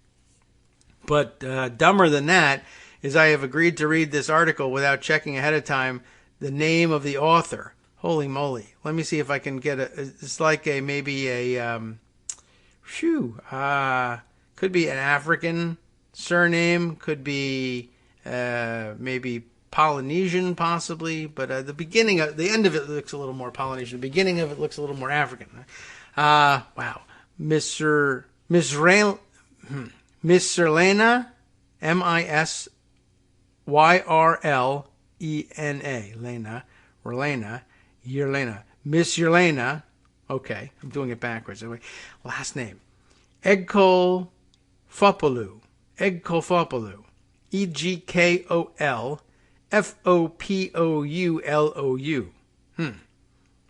B: But dumber than that is I have agreed to read this article without checking ahead of time the name of the author. Holy moly. Let me see if I can get it's like could be an African surname, could be maybe Polynesian possibly, but the end of it looks a little more Polynesian. The beginning of it looks a little more African. Wow. Miss Lena, Mysyrlena, Lena, Yerlena, Miss Yerlena. Okay, I'm doing it backwards. Anyway, last name, Egkolfopoulou, Egkolfopoulou.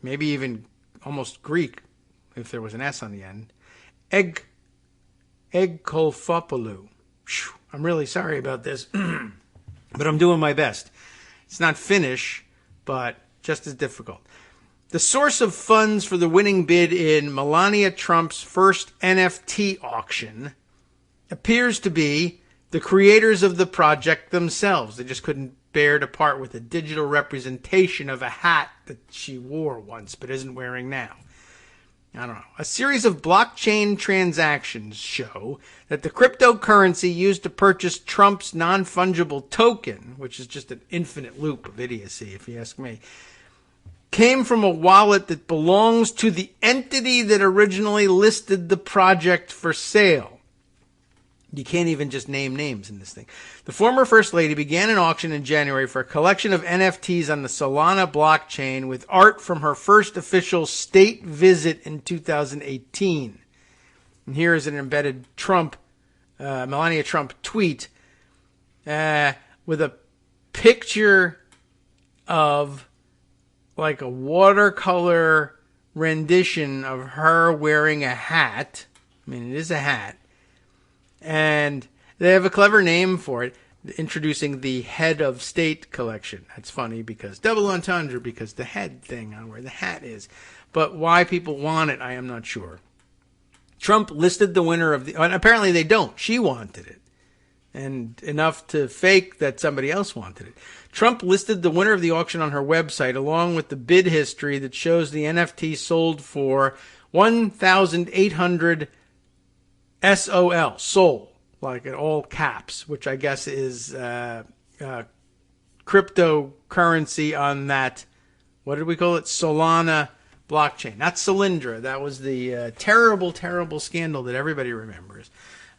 B: Maybe even almost Greek if there was an S on the end. Egkolfopoulou. I'm really sorry about this, but I'm doing my best. It's not Finnish, but just as difficult. The source of funds for the winning bid in Melania Trump's first NFT auction appears to be the creators of the project themselves. They just couldn't bear to part with a digital representation of a hat that she wore once but isn't wearing now. I don't know. A series of blockchain transactions show that the cryptocurrency used to purchase Trump's non-fungible token, which is just an infinite loop of idiocy, if you ask me, came from a wallet that belongs to the entity that originally listed the project for sale. You can't even just name names in this thing. The former First Lady began an auction in January for a collection of NFTs on the Solana blockchain with art from her first official state visit in 2018. And here is an embedded Melania Trump tweet with a picture of like a watercolor rendition of her wearing a hat. I mean, it is a hat. And they have a clever name for it, introducing the Head of State collection. That's funny because double entendre, because the head thing on where the hat is. But why people want it, I am not sure. Trump listed the winner of and apparently they don't. She wanted it. And enough to fake that somebody else wanted it. Trump listed the winner of the auction on her website, along with the bid history that shows the NFT sold for 1,800 SOL, SOL, like in all caps, which I guess is cryptocurrency on that, what did we call it? Solana blockchain. Not Solyndra. That was the terrible, terrible scandal that everybody remembers.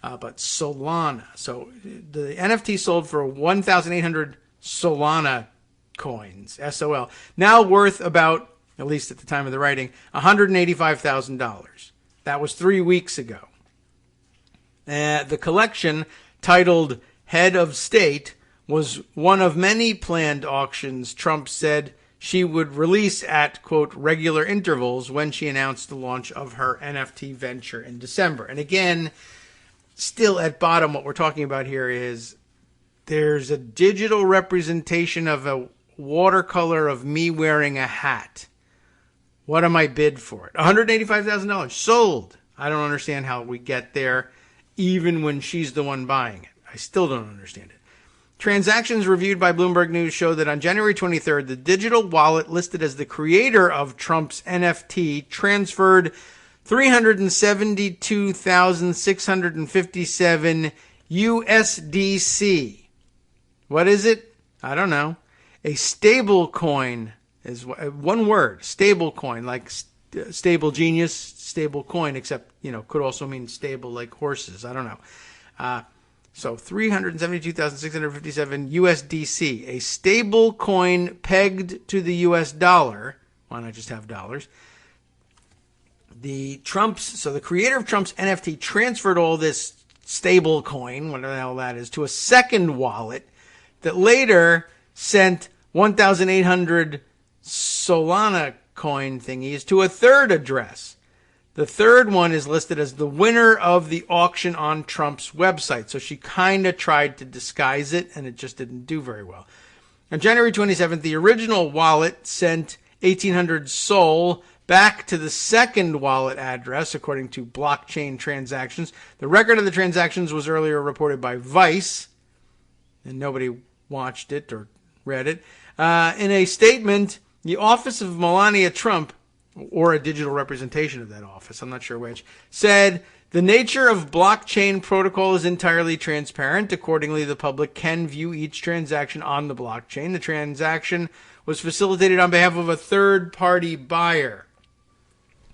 B: But Solana. So the NFT sold for 1,800 Solana coins, SOL, now worth about, at least at the time of the writing, $185,000. That was 3 weeks ago. The collection, titled Head of State, was one of many planned auctions Trump said she would release at, quote, regular intervals when she announced the launch of her NFT venture in December. And again, still at bottom, what we're talking about here is there's a digital representation of a watercolor of me wearing a hat. What am I bid for it? $185,000 sold. I don't understand how we get there, even when she's the one buying it. I still don't understand it. Transactions reviewed by Bloomberg News show that on January 23rd, the digital wallet listed as the creator of Trump's NFT transferred 372,657 USDC. What is it? I don't know. A stable coin is one word. Stable coin, like stable genius, stable coin, except, could also mean stable like horses. I don't know. So 372,657 USDC, a stable coin pegged to the US dollar. Why not just have dollars? The creator of Trump's NFT transferred all this stable coin, whatever the hell that is, to a second wallet that later sent 1,800 Solana coin thingies to a third address. The third one is listed as the winner of the auction on Trump's website. So she kind of tried to disguise it, and it just didn't do very well. On January 27th, the original wallet sent 1,800 Sol back to the second wallet address, according to blockchain transactions. The record of the transactions was earlier reported by Vice, and nobody watched it or read it. In a statement, the office of Melania Trump, or a digital representation of that office, I'm not sure which, said, the nature of blockchain protocol is entirely transparent. Accordingly, the public can view each transaction on the blockchain. The transaction was facilitated on behalf of a third-party buyer,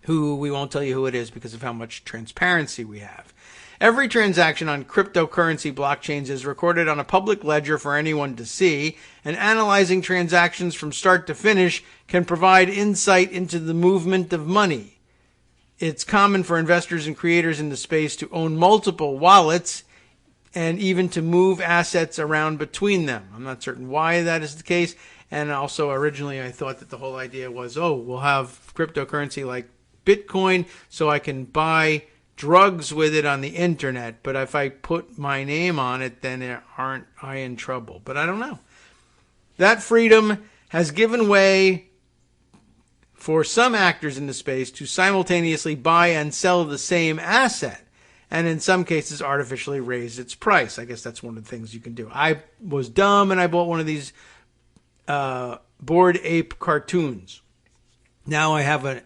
B: who we won't tell you who it is because of how much transparency we have. Every transaction on cryptocurrency blockchains is recorded on a public ledger for anyone to see, and analyzing transactions from start to finish can provide insight into the movement of money. It's common for investors and creators in the space to own multiple wallets and even to move assets around between them. I'm not certain why that is the case. And also, originally, I thought that the whole idea was, we'll have cryptocurrency like Bitcoin so I can buy drugs with it on the internet, but if I put my name on it, then aren't I in trouble? But I don't know. That freedom has given way for some actors in the space to simultaneously buy and sell the same asset, and in some cases artificially raise its price. I guess that's one of the things you can do. I was dumb and I bought one of these Bored Ape cartoons. Now I have a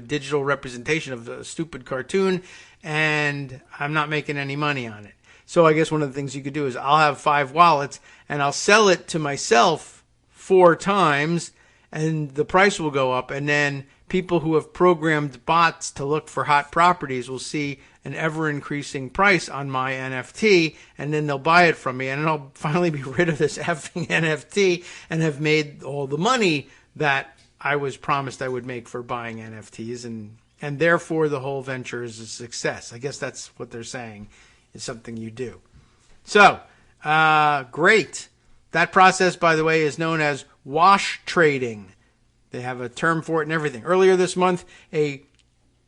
B: digital representation of the stupid cartoon, and I'm not making any money on it. So I guess one of the things you could do is I'll have 5 wallets, and I'll sell it to myself 4 times, and the price will go up, and then people who have programmed bots to look for hot properties will see an ever-increasing price on my NFT, and then they'll buy it from me, and then I'll finally be rid of this effing NFT and have made all the money that I was promised I would make for buying NFTs, and therefore the whole venture is a success. I guess that's what they're saying is something you do. So, great. That process, by the way, is known as wash trading. They have a term for it and everything. Earlier this month, a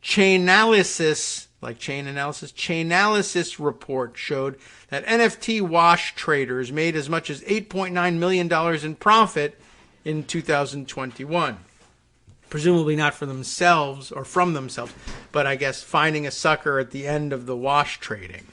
B: Chainalysis report showed that NFT wash traders made as much as $8.9 million in profit in 2021. Presumably not for themselves or from themselves, but I guess finding a sucker at the end of the wash trading.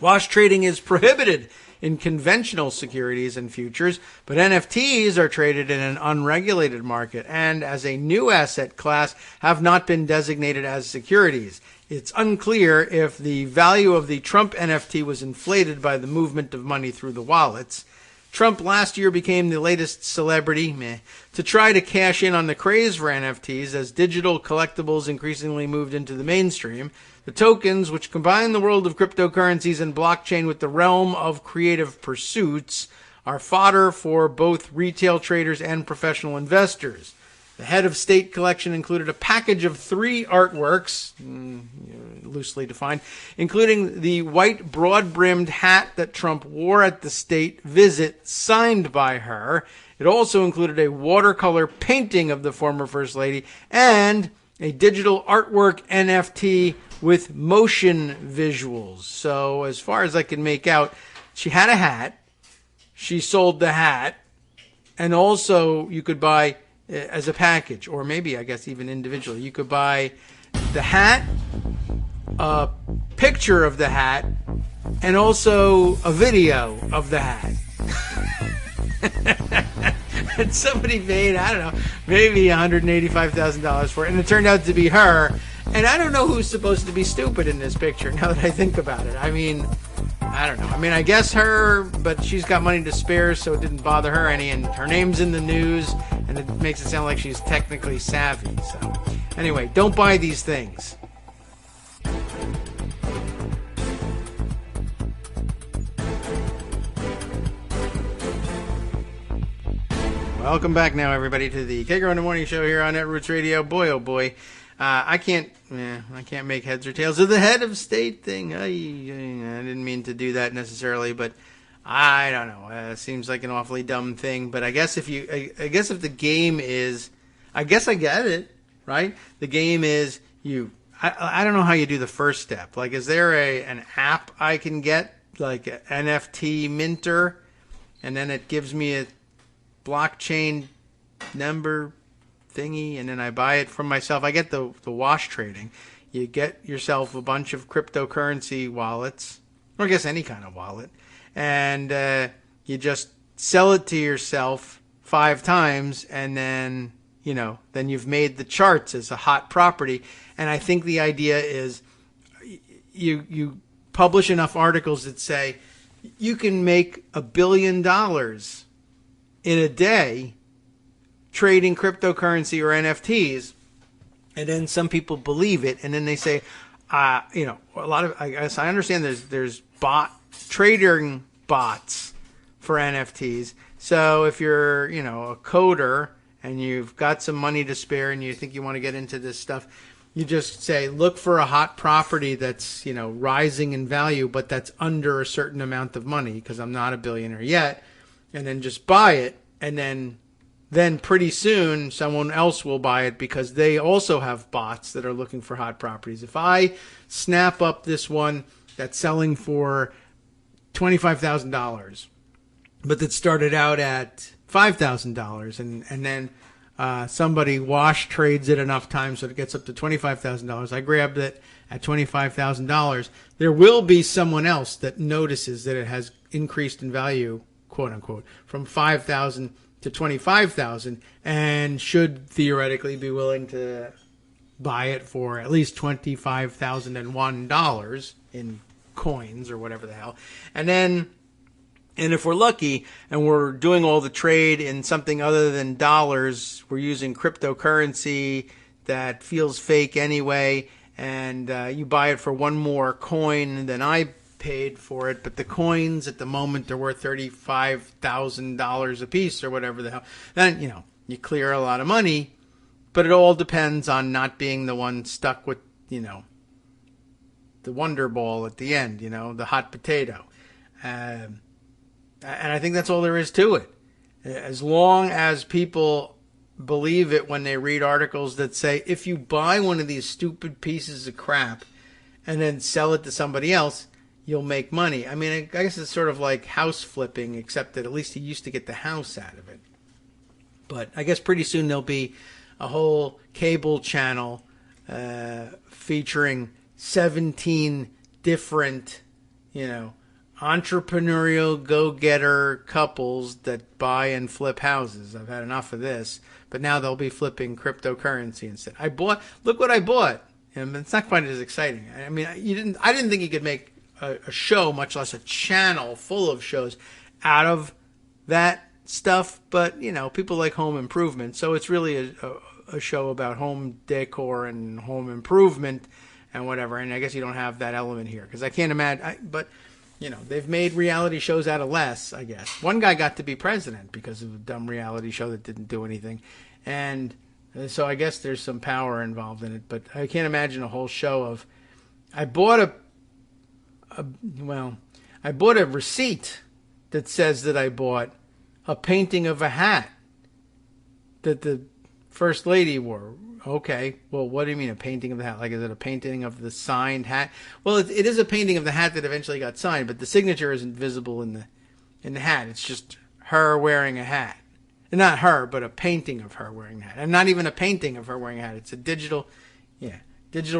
B: Wash trading is prohibited in conventional securities and futures, but NFTs are traded in an unregulated market and as a new asset class have not been designated as securities. It's unclear if the value of the Trump NFT was inflated by the movement of money through the wallets. Trump last year became the latest celebrity to try to cash in on the craze for NFTs as digital collectibles increasingly moved into the mainstream. The tokens, which combine the world of cryptocurrencies and blockchain with the realm of creative pursuits, are fodder for both retail traders and professional investors. The head of state collection included a package of 3 artworks, loosely defined, including the white broad-brimmed hat that Trump wore at the state visit, signed by her. It also included a watercolor painting of the former First Lady and a digital artwork NFT with motion visuals. So as far as I can make out, she had a hat, she sold the hat, and also you could buy as a package, or maybe I guess even individually. You could buy the hat, a picture of the hat, and also a video of the hat. And somebody paid, I don't know, maybe $185,000 for it, and it turned out to be her. And I don't know who's supposed to be stupid in this picture, now that I think about it. I mean, I don't know. I mean, I guess her, but she's got money to spare, so it didn't bother her any. And her name's in the news, and it makes it sound like she's technically savvy. So, anyway, don't buy these things. Welcome back now, everybody, to the Kagro in the Morning Show here on Netroots Radio. Boy, oh boy. I can't make heads or tails of the head of state thing. I didn't mean to do that necessarily, but I don't know. It seems like an awfully dumb thing. But I guess if the game is, I guess I get it, right? The game is I don't know how you do the first step. Like, is there an app I can get, like an NFT minter, and then it gives me a blockchain number thingy, and then I buy it from myself. I get the wash trading. You get yourself a bunch of cryptocurrency wallets, or I guess any kind of wallet, and you just sell it to yourself 5 times, and then you've made the charts as a hot property. And I think the idea is you publish enough articles that say you can make $1 billion in a day trading cryptocurrency or NFTs, and then some people believe it, and then they say, a lot of, I guess I understand there's trading bots for NFTs. So if you're, a coder and you've got some money to spare and you think you want to get into this stuff, you just say, look for a hot property that's, rising in value, but that's under a certain amount of money, because I'm not a billionaire yet, and then just buy it, and then pretty soon someone else will buy it because they also have bots that are looking for hot properties. If I snap up this one that's selling for $25,000, but that started out at $5,000, and then somebody wash trades it enough times so it gets up to $25,000, I grabbed it at $25,000, there will be someone else that notices that it has increased in value, quote unquote, from $5,000 to $25,000, and should theoretically be willing to buy it for at least $25,001 in coins or whatever the hell. And if we're lucky and we're doing all the trade in something other than dollars, we're using cryptocurrency that feels fake anyway, and you buy it for one more coin than I paid for it, but the coins at the moment are worth $35,000 a piece or whatever the hell. Then, you clear a lot of money, but it all depends on not being the one stuck with, the Wonder Ball at the end, the hot potato. And I think that's all there is to it. As long as people believe it when they read articles that say, if you buy one of these stupid pieces of crap and then sell it to somebody else, you'll make money. I mean, I guess it's sort of like house flipping, except that at least you used to get the house out of it. But I guess pretty soon there'll be a whole cable channel featuring 17 different, entrepreneurial go-getter couples that buy and flip houses. I've had enough of this. But now they'll be flipping cryptocurrency instead. Look what I bought. And it's not quite as exciting. I mean, I didn't think you could make a show, much less a channel full of shows, out of that stuff. But, people like home improvement. So it's really a show about home decor and home improvement and whatever. And I guess you don't have that element here. Because I can't imagine. They've made reality shows out of less, I guess. One guy got to be president because of a dumb reality show that didn't do anything. And so I guess there's some power involved in it. But I can't imagine a whole show of... I bought a receipt that says that I bought a painting of a hat that the First Lady wore. Okay, well, what do you mean a painting of the hat? Like, is it a painting of the signed hat? Well, it is a painting of the hat that eventually got signed, but the signature isn't visible in the hat. It's just her wearing a hat. Not her, but a painting of her wearing a hat. And not even a painting of her wearing a hat. It's a digital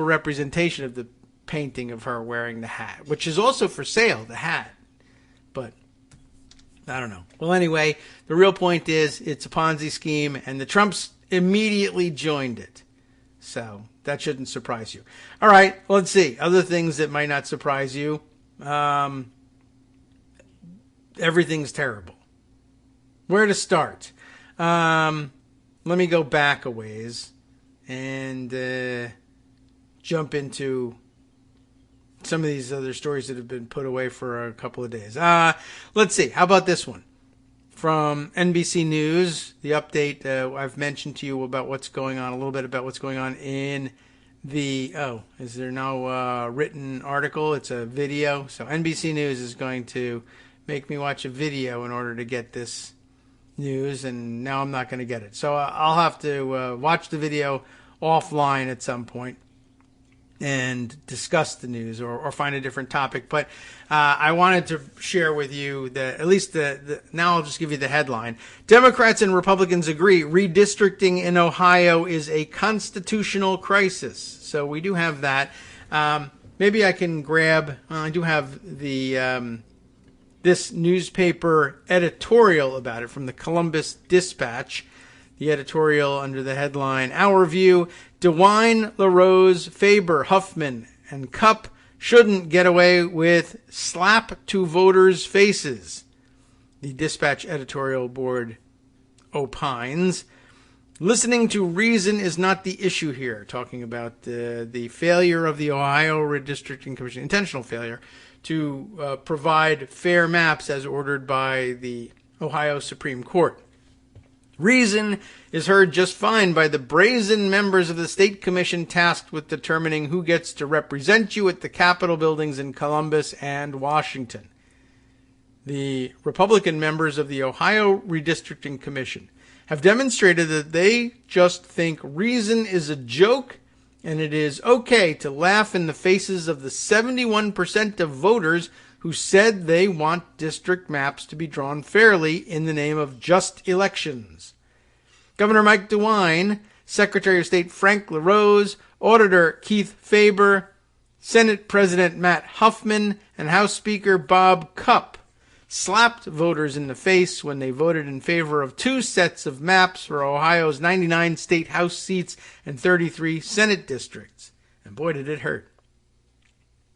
B: representation of the painting of her wearing the hat, which is also for sale, the hat. But I don't know. Well, anyway, the real point is it's a Ponzi scheme, and the Trumps immediately joined it. So that shouldn't surprise you. All right, let's see. Other things that might not surprise you. Everything's terrible. Where to start? Let me go back a ways and jump into some of these other stories that have been put away for a couple of days. Let's see. How about this one? From NBC News, the update I've mentioned to you about what's going on, a little bit about what's going on in the, is there no written article? It's a video. So NBC News is going to make me watch a video in order to get this news, and now I'm not going to get it. So I'll have to watch the video offline at some point and discuss the news or find a different topic. But I wanted to share with you at least now I'll just give you the headline. Democrats and Republicans agree redistricting in Ohio is a constitutional crisis. So we do have that. Maybe I can grab, I do have the this newspaper editorial about it from the Columbus Dispatch. The editorial under the headline, Our View, DeWine, LaRose, Faber, Huffman, and Cupp shouldn't get away with slap to voters' faces. The Dispatch editorial board opines, listening to reason is not the issue here, talking about the failure of the Ohio Redistricting Commission, intentional failure, to provide fair maps as ordered by the Ohio Supreme Court. Reason is heard just fine by the brazen members of the state commission tasked with determining who gets to represent you at the Capitol buildings in Columbus and Washington. The Republican members of the Ohio Redistricting Commission have demonstrated that they just think reason is a joke and it is okay to laugh in the faces of the 71% of voters who said they want district maps to be drawn fairly in the name of just elections. Governor Mike DeWine, Secretary of State Frank LaRose, Auditor Keith Faber, Senate President Matt Huffman, and House Speaker Bob Cupp slapped voters in the face when they voted in favor of two sets of maps for Ohio's 99 state House seats and 33 Senate districts. And boy, did it hurt.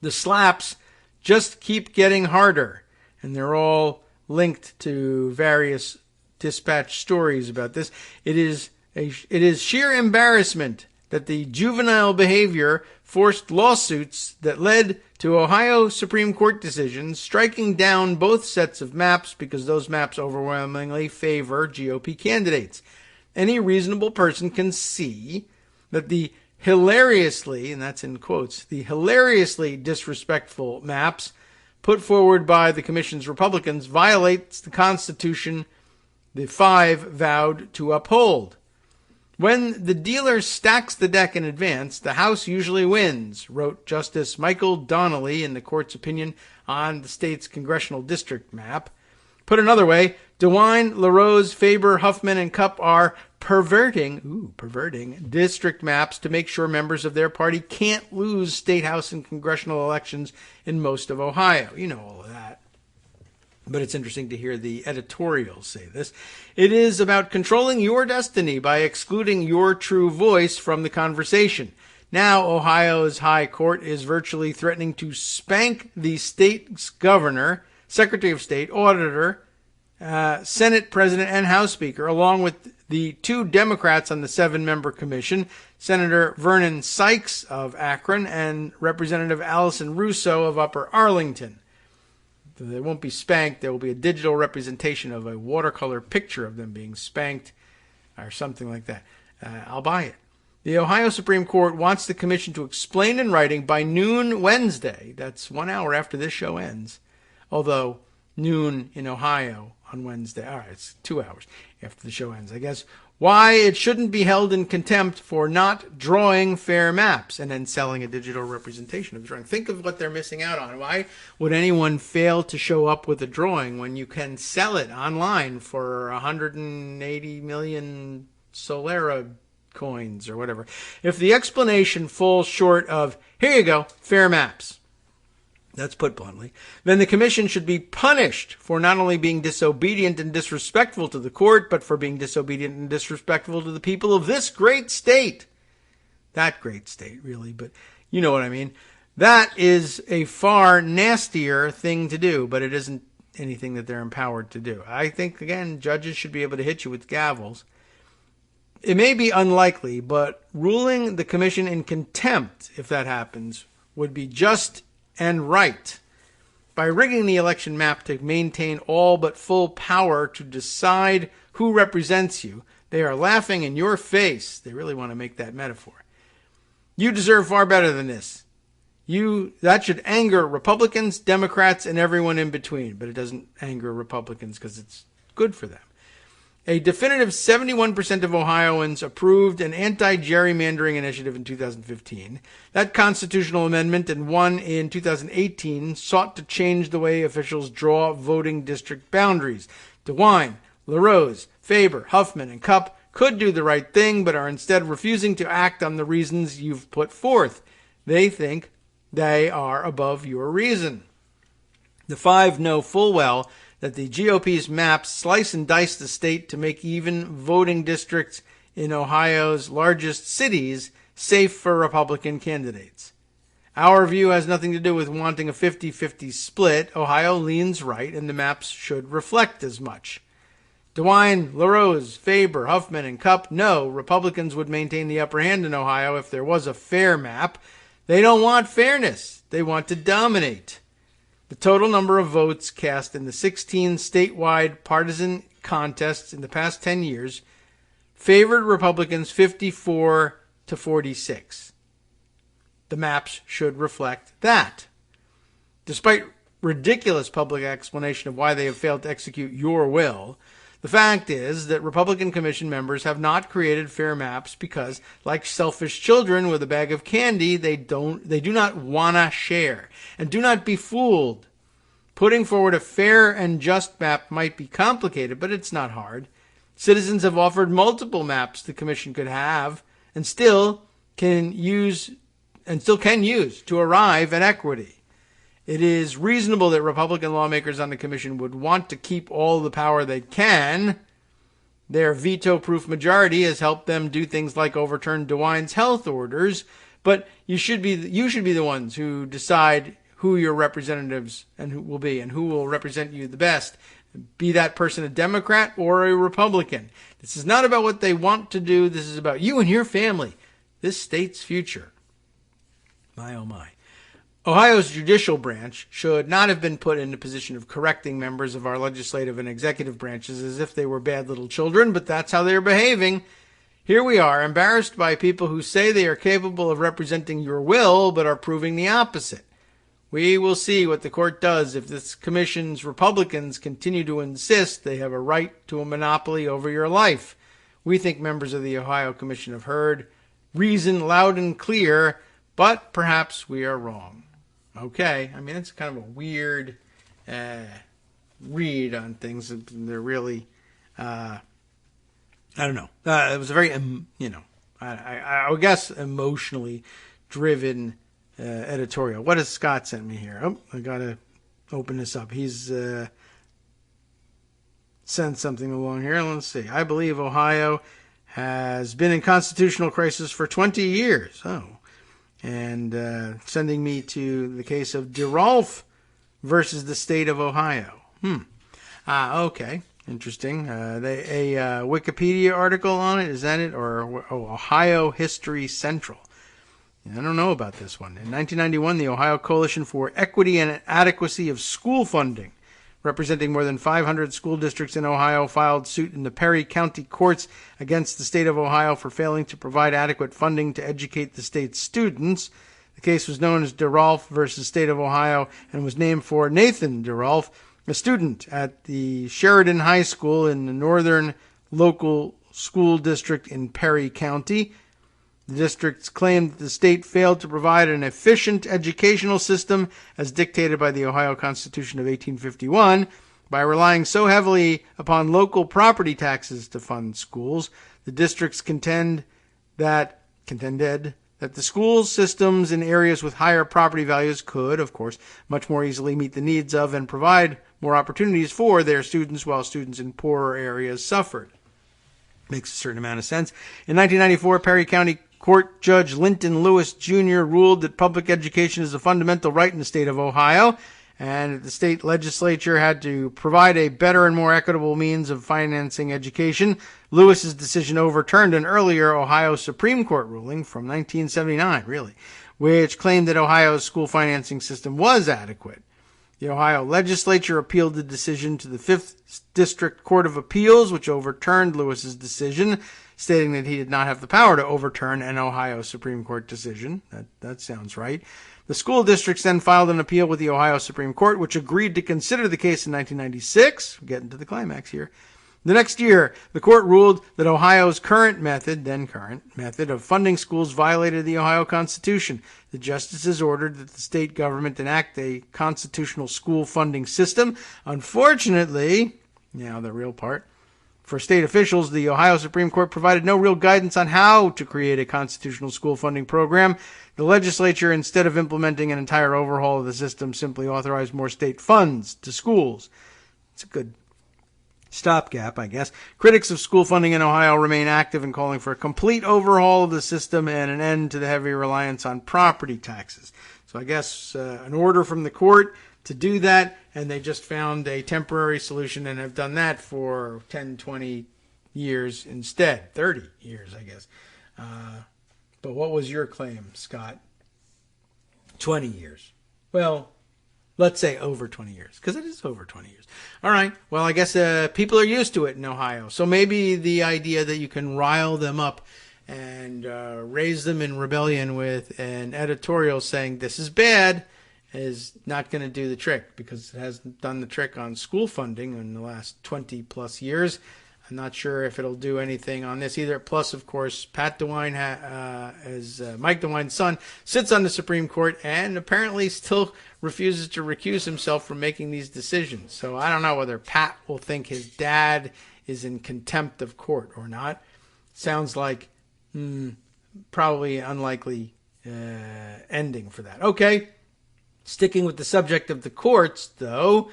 B: The slaps just keep getting harder, and they're all linked to various Dispatch stories about this. It is sheer embarrassment that the juvenile behavior forced lawsuits that led to Ohio Supreme Court decisions striking down both sets of maps because those maps overwhelmingly favor GOP candidates. Any reasonable person can see that the hilariously, and that's in quotes, the hilariously disrespectful maps put forward by the commission's Republicans violates the Constitution the five vowed to uphold. When the dealer stacks the deck in advance, the House usually wins, wrote Justice Michael Donnelly in the court's opinion on the state's congressional district map. Put another way, DeWine, LaRose, Faber, Huffman, and Cupp are perverting district maps to make sure members of their party can't lose state house and congressional elections in most of Ohio. You know all of that. But it's interesting to hear the editorials say this. It is about controlling your destiny by excluding your true voice from the conversation. Now, Ohio's High Court is virtually threatening to spank the state's governor, Secretary of State, auditor, Senate President, and House Speaker, along with the two Democrats on the 7-member commission, Senator Vernon Sykes of Akron and Representative Allison Russo of Upper Arlington. They won't be spanked. There will be a digital representation of a watercolor picture of them being spanked or something like that. I'll buy it. The Ohio Supreme Court wants the commission to explain in writing by noon Wednesday. That's 1 hour after this show ends. Although noon in Ohio on Wednesday. All right, it's 2 hours after the show ends, I guess. Why it shouldn't be held in contempt for not drawing fair maps and then selling a digital representation of the drawing. Think of what they're missing out on. Why would anyone fail to show up with a drawing when you can sell it online for 180 million Solera coins or whatever? If the explanation falls short of, here you go, fair maps, that's put bluntly, then the commission should be punished for not only being disobedient and disrespectful to the court, but for being disobedient and disrespectful to the people of this great state. That great state, really, but you know what I mean. That is a far nastier thing to do, but it isn't anything that they're empowered to do. I think, again, judges should be able to hit you with gavels. It may be unlikely, but ruling the commission in contempt, if that happens, would be just and right. By rigging the election map to maintain all but full power to decide who represents you, they are laughing in your face. They really want to make that metaphor. You deserve far better than this. That should anger Republicans, Democrats, and everyone in between. But it doesn't anger Republicans because it's good for them. A definitive 71% of Ohioans approved an anti-gerrymandering initiative in 2015. That constitutional amendment and one in 2018 sought to change the way officials draw voting district boundaries. DeWine, LaRose, Faber, Huffman, and Cupp could do the right thing, but are instead refusing to act on the reasons you've put forth. They think they are above your reason. The five know full well that the GOP's maps slice and dice the state to make even voting districts in Ohio's largest cities safe for Republican candidates. Our view has nothing to do with wanting a 50-50 split. Ohio leans right, and the maps should reflect as much. DeWine, LaRose, Faber, Huffman, and Cupp know Republicans would maintain the upper hand in Ohio if there was a fair map. They don't want fairness. They want to dominate. The total number of votes cast in the 16 statewide partisan contests in the past 10 years favored Republicans 54 to 46. The maps should reflect that. Despite ridiculous public explanation of why they have failed to execute your will, the fact is that Republican Commission members have not created fair maps because, like selfish children with a bag of candy, they do not want to share. And do not be fooled. Putting forward a fair and just map might be complicated, but it's not hard. Citizens have offered multiple maps the Commission could have and still can use to arrive at equity. It is reasonable that Republican lawmakers on the Commission would want to keep all the power they can. Their veto-proof majority has helped them do things like overturn DeWine's health orders, but you should be the ones who decide who your representatives and who will represent you the best. Be that person a Democrat or a Republican. This is not about what they want to do. This is about you and your family. this state's future. My, oh my. Ohio's judicial branch should not have been put in the position of correcting members of our legislative and executive branches as if they were bad little children, but that's how they're behaving. Here we are, embarrassed by people who say they are capable of representing your will, but are proving the opposite. We will see what the court does if this commission's Republicans continue to insist they have a right to a monopoly over your life. We think members of the Ohio Commission have heard reason loud and clear, but perhaps we are wrong. Okay, I mean, it's kind of a weird read on things. They're really, I don't know. It was a very, I would guess emotionally driven editorial. What has Scott sent me here? Oh, I got to open this up. He's sent something along here. Let's see. I believe Ohio has been in constitutional crisis for 20 years. Oh. And sending me to the case of DeRolf versus the state of Ohio. Okay, interesting. A Wikipedia article on it, is that it? Or Ohio History Central. I don't know about this one. In 1991, the Ohio Coalition for Equity and Adequacy of School Funding, representing more than 500 school districts in Ohio, filed suit in the Perry County courts against the state of Ohio for failing to provide adequate funding to educate the state's students. The case was known as DeRolf versus State of Ohio and was named for Nathan DeRolf, a student at the Sheridan High School in the northern local school district in Perry County. The districts claimed that the state failed to provide an efficient educational system as dictated by the Ohio Constitution of 1851 by relying so heavily upon local property taxes to fund schools. The districts contended that the school systems in areas with higher property values could, of course, much more easily meet the needs of and provide more opportunities for their students, while students in poorer areas suffered. Makes a certain amount of sense. In 1994, Perry County Court Judge Linton Lewis Jr. ruled that public education is a fundamental right in the state of Ohio, and the state legislature had to provide a better and more equitable means of financing education. Lewis's decision overturned an earlier Ohio Supreme Court ruling from 1979, which claimed that Ohio's school financing system was adequate. The Ohio legislature appealed the decision to the 5th District Court of Appeals, which overturned Lewis's decision, stating that he did not have the power to overturn an Ohio Supreme Court decision. That sounds right. The school districts then filed an appeal with the Ohio Supreme Court, which agreed to consider the case in 1996. We're getting to the climax here. The next year, the court ruled that Ohio's current method of funding schools violated the Ohio Constitution. The justices ordered that the state government enact a constitutional school funding system. Unfortunately, now the real part, for state officials, the Ohio Supreme Court provided no real guidance on how to create a constitutional school funding program. The legislature, instead of implementing an entire overhaul of the system, simply authorized more state funds to schools. It's a good stopgap, I guess. Critics of school funding in Ohio remain active in calling for a complete overhaul of the system and an end to the heavy reliance on property taxes. So I guess an order from the court to do that, and they just found a temporary solution and have done that for 10, 20 years instead. 30 years, I guess. But what was your claim, Scott? 20 years. Well, let's say over 20 years, because it is over 20 years. All right. Well, I guess people are used to it in Ohio. So maybe the idea that you can rile them up and raise them in rebellion with an editorial saying this is bad is not going to do the trick, because it hasn't done the trick on school funding in the last 20 plus years. I'm not sure if it'll do anything on this either. Plus, of course, Pat DeWine, as Mike DeWine's son, sits on the Supreme Court and apparently still refuses to recuse himself from making these decisions. So I don't know whether Pat will think his dad is in contempt of court or not. Sounds like probably unlikely ending for that. Okay. Sticking with the subject of the courts, though,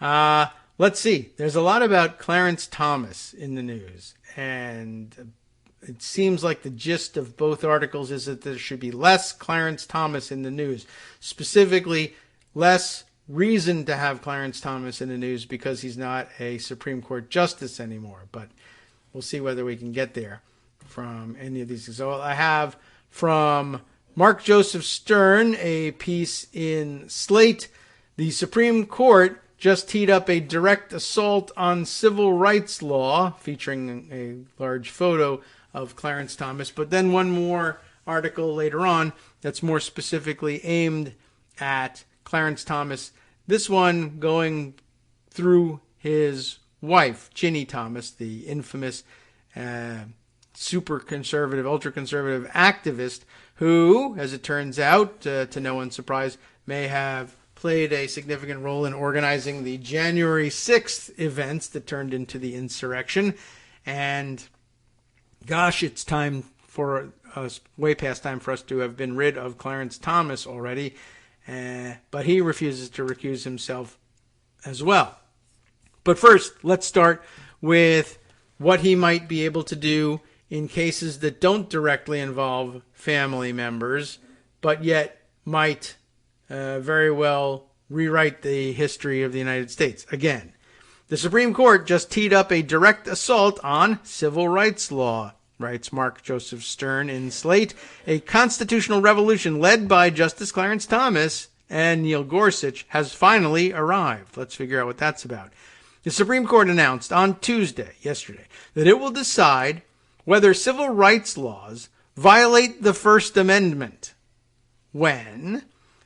B: let's see. There's a lot about Clarence Thomas in the news, and it seems like the gist of both articles is that there should be less Clarence Thomas in the news. Specifically, less reason to have Clarence Thomas in the news because he's not a Supreme Court justice anymore. But we'll see whether we can get there from any of these. So I have from Mark Joseph Stern, a piece in Slate. The Supreme Court just teed up a direct assault on civil rights law, featuring a large photo of Clarence Thomas, but then one more article later on that's more specifically aimed at Clarence Thomas. This one going through his wife, Ginny Thomas, the infamous super conservative, ultra conservative activist who, as it turns out, to no one's surprise, may have played a significant role in organizing the January 6th events that turned into the insurrection. And gosh, it's time for us, way past time for us to have been rid of Clarence Thomas already. But he refuses to recuse himself as well. But first, let's start with what he might be able to do in cases that don't directly involve family members, but yet might very well rewrite the history of the United States. Again, the Supreme Court just teed up a direct assault on civil rights law, writes Mark Joseph Stern in Slate. A constitutional revolution led by Justice Clarence Thomas and Neil Gorsuch has finally arrived. Let's figure out what that's about. The Supreme Court announced on Tuesday, yesterday, that it will decide whether civil rights laws violate the First Amendment when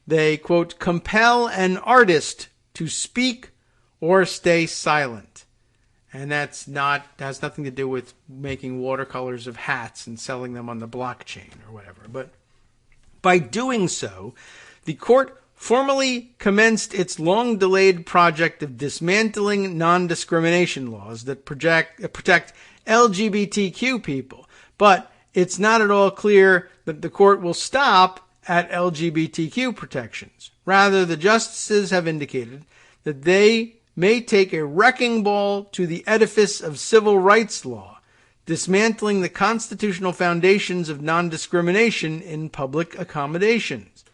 B: they, quote, compel an artist to speak or stay silent. And has nothing to do with making watercolors of hats and selling them on the blockchain or whatever. But by doing so, the court formally commenced its long-delayed project of dismantling non-discrimination laws that protect LGBTQ people. But it's not at all clear that the court will stop at LGBTQ protections. Rather, the justices have indicated that they may take a wrecking ball to the edifice of civil rights law, dismantling the constitutional foundations of non-discrimination in public accommodations.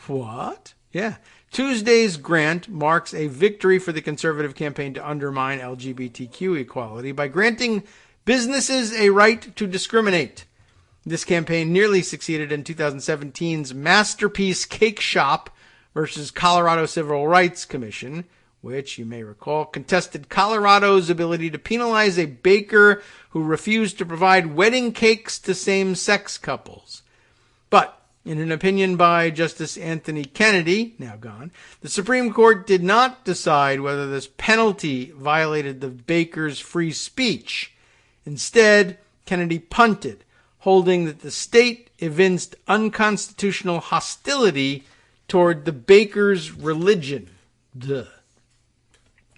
B: What? Yeah. Tuesday's grant marks a victory for the conservative campaign to undermine LGBTQ equality by granting businesses a right to discriminate. This campaign nearly succeeded in 2017's Masterpiece Cake Shop versus Colorado Civil Rights Commission, which, you may recall, contested Colorado's ability to penalize a baker who refused to provide wedding cakes to same-sex couples. But in an opinion by Justice Anthony Kennedy, now gone, the Supreme Court did not decide whether this penalty violated the baker's free speech. Instead, Kennedy punted, holding that the state evinced unconstitutional hostility toward the baker's religion. Duh.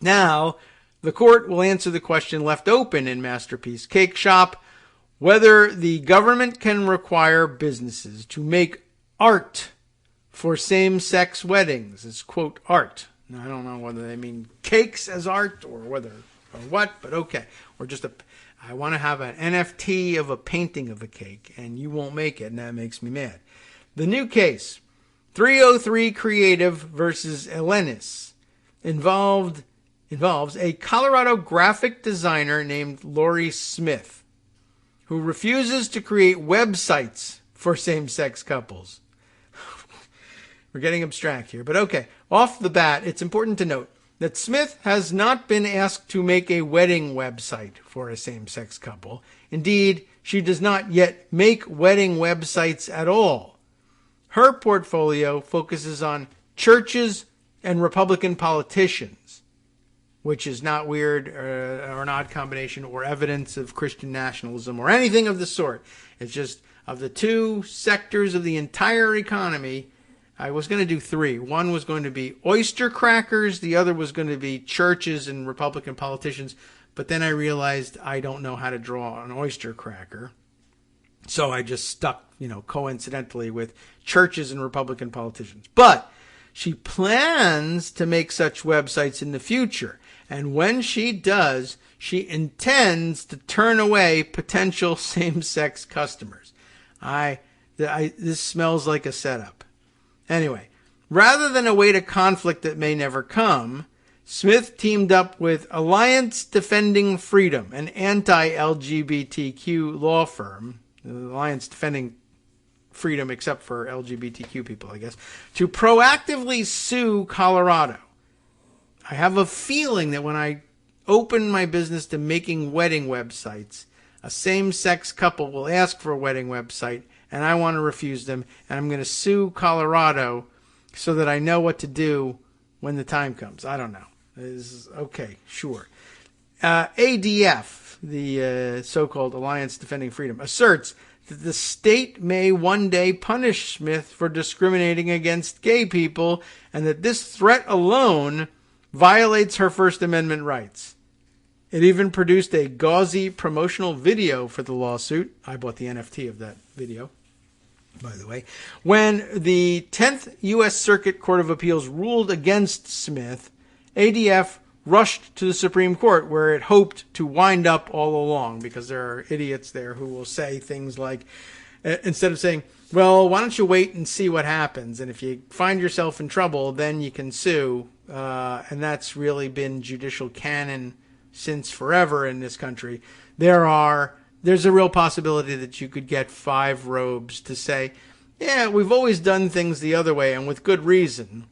B: Now, the court will answer the question left open in Masterpiece Cake Shop, whether the government can require businesses to make art for same-sex weddings. It's, quote, art. Now, I don't know whether they mean cakes as art or what, but okay. Or just I want to have an NFT of a painting of a cake, and you won't make it, and that makes me mad. The new case, 303 Creative versus Elenis, involves a Colorado graphic designer named Lori Smith, who refuses to create websites for same-sex couples. We're getting abstract here, but okay. Off the bat, it's important to note that Smith has not been asked to make a wedding website for a same-sex couple. Indeed, she does not yet make wedding websites at all. Her portfolio focuses on churches and Republican politicians, which is not weird or an odd combination or evidence of Christian nationalism or anything of the sort. It's just of the two sectors of the entire economy. I was going to do three. One was going to be oyster crackers. The other was going to be churches and Republican politicians. But then I realized I don't know how to draw an oyster cracker. So I just stuck, coincidentally with churches and Republican politicians. But she plans to make such websites in the future. And when she does, she intends to turn away potential same-sex customers. This smells like a setup. Anyway, rather than await a conflict that may never come, Smith teamed up with Alliance Defending Freedom, an anti-LGBTQ law firm. The Alliance Defending freedom except for LGBTQ people, I guess, to proactively sue Colorado. I have a feeling that when I open my business to making wedding websites, a same-sex couple will ask for a wedding website, and I want to refuse them, and I'm going to sue Colorado so that I know what to do when the time comes. I don't know. Okay, sure. ADF, the so-called Alliance Defending Freedom, asserts that the state may one day punish Smith for discriminating against gay people, and that this threat alone violates her First Amendment rights. It even produced a gauzy promotional video for the lawsuit. I bought the NFT of that video, by the way. When the 10th U.S. Circuit Court of Appeals ruled against Smith, ADF rushed to the Supreme Court, where it hoped to wind up all along, because there are idiots there who will say things like, instead of saying, well, why don't you wait and see what happens, and if you find yourself in trouble, then you can sue, and that's really been judicial canon since forever in this country. There's a real possibility that you could get 5 robes to say, yeah, we've always done things the other way, and with good reason,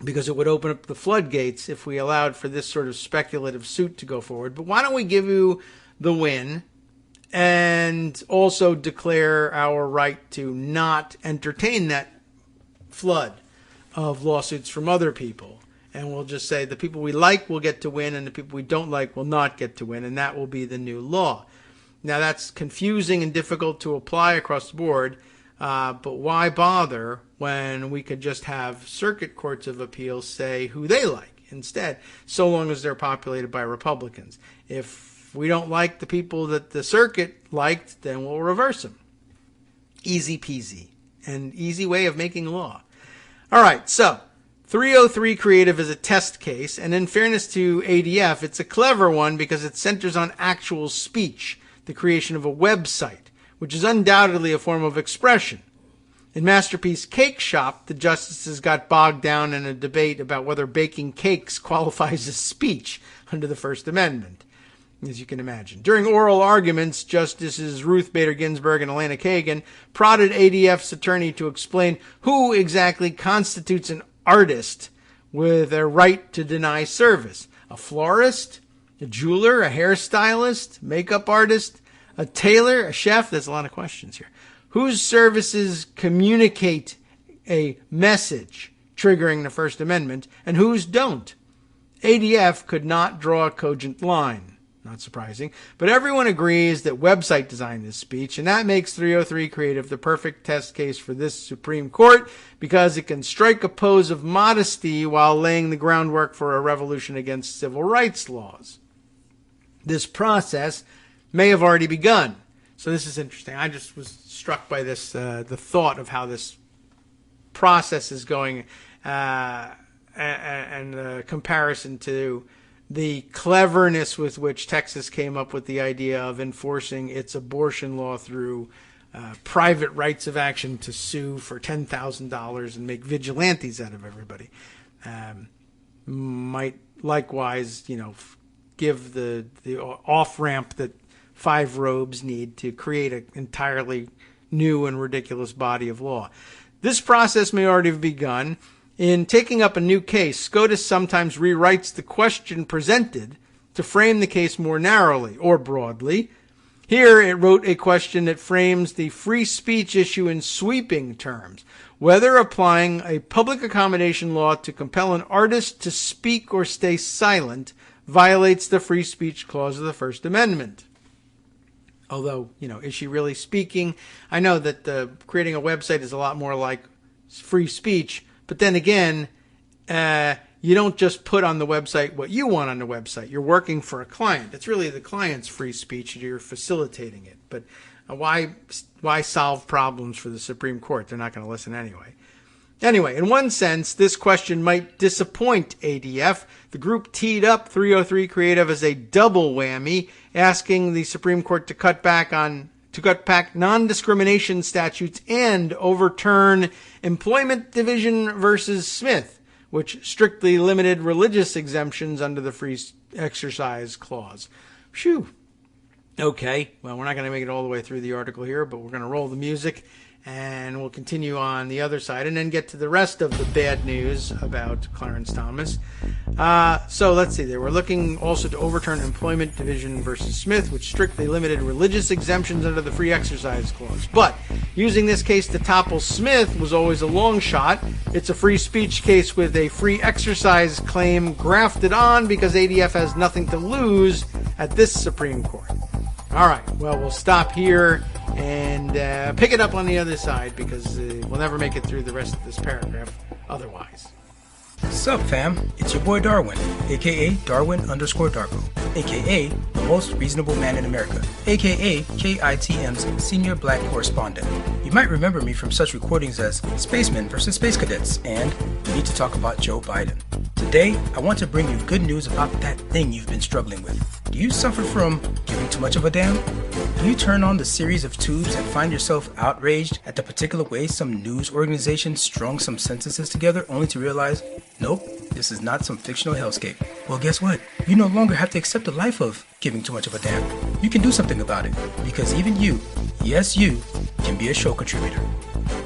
B: because it would open up the floodgates if we allowed for this sort of speculative suit to go forward. But why don't we give you the win and also declare our right to not entertain that flood of lawsuits from other people? And we'll just say the people we like will get to win and the people we don't like will not get to win, and that will be the new law. Now, that's confusing and difficult to apply across the board, but why bother when we could just have circuit courts of appeals say who they like instead, so long as they're populated by Republicans. If we don't like the people that the circuit liked, then we'll reverse them. Easy peasy. An easy way of making law. All right, so 303 Creative is a test case, and in fairness to ADF, it's a clever one because it centers on actual speech, the creation of a website, which is undoubtedly a form of expression. In Masterpiece Cake Shop, the justices got bogged down in a debate about whether baking cakes qualifies as speech under the First Amendment, as you can imagine. During oral arguments, Justices Ruth Bader Ginsburg and Elena Kagan prodded ADF's attorney to explain who exactly constitutes an artist with a right to deny service. A florist, a jeweler, a hairstylist, makeup artist, a tailor, a chef. There's a lot of questions here. Whose services communicate a message triggering the First Amendment, and whose don't? ADF could not draw a cogent line. Not surprising. But everyone agrees that website design is speech, and that makes 303 Creative the perfect test case for this Supreme Court, because it can strike a pose of modesty while laying the groundwork for a revolution against civil rights laws. This process may have already begun. So this is interesting. I just was struck by this, the thought of how this process is going, and the comparison to the cleverness with which Texas came up with the idea of enforcing its abortion law through private rights of action to sue for $10,000 and make vigilantes out of everybody. Might likewise, give the off-ramp that 5 robes need to create an entirely new and ridiculous body of law. This process may already have begun. In taking up a new case, SCOTUS sometimes rewrites the question presented to frame the case more narrowly or broadly. Here it wrote a question that frames the free speech issue in sweeping terms, whether applying a public accommodation law to compel an artist to speak or stay silent violates the free speech clause of the First Amendment. Although, is she really speaking? I know that creating a website is a lot more like free speech, but then again, you don't just put on the website what you want on the website. You're working for a client. It's really the client's free speech, and you're facilitating it. But why solve problems for the Supreme Court? They're not going to listen anyway. Anyway, in one sense, this question might disappoint ADF. The group teed up 303 Creative as a double whammy, asking the Supreme Court to cut back non-discrimination statutes and overturn Employment Division versus Smith, which strictly limited religious exemptions under the Free Exercise Clause. Phew. Okay, well, we're not going to make it all the way through the article here, but we're going to roll the music and we'll continue on the other side and then get to the rest of the bad news about Clarence Thomas. So let's see there. We're looking also to overturn Employment Division versus Smith, which strictly limited religious exemptions under the Free Exercise Clause. But using this case to topple Smith was always a long shot. It's a free speech case with a free exercise claim grafted on because ADF has nothing to lose at this Supreme Court. All right, well, we'll stop here and pick it up on the other side because we'll never make it through the rest of this paragraph otherwise.
D: Sup fam, it's your boy Darwin, aka Darwin_Darko, aka the most reasonable man in America, aka KITM's senior black correspondent. You might remember me from such recordings as Spacemen vs. Space Cadets and We Need to Talk About Joe Biden. Today, I want to bring you good news about that thing you've been struggling with. Do you suffer from giving too much of a damn? Do you turn on the series of tubes and find yourself outraged at the particular way some news organization strung some sentences together only to realize, nope, this is not some fictional hellscape? Well, guess what? You no longer have to accept the life of giving too much of a damn. You can do something about it, because even you, yes you, can be a show contributor.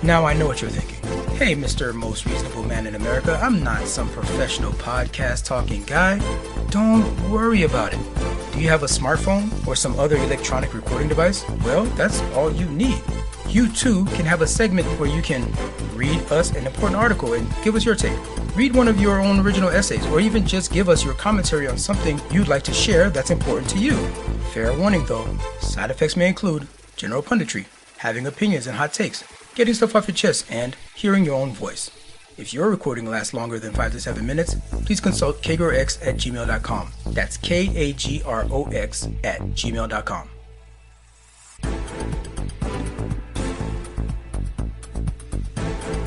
D: Now I know what you're thinking. Hey, Mr. Most Reasonable Man in America, I'm not some professional podcast talking guy. Don't worry about it. Do you have a smartphone or some other electronic recording device? Well, that's all you need. You too can have a segment where you can read us an important article and give us your take. Read one of your own original essays, or even just give us your commentary on something you'd like to share that's important to you. Fair warning though, side effects may include general punditry, having opinions and hot takes, getting stuff off your chest, and hearing your own voice. If your recording lasts longer than 5 to 7 minutes, please consult kagrox@gmail.com. That's KAGROX@gmail.com.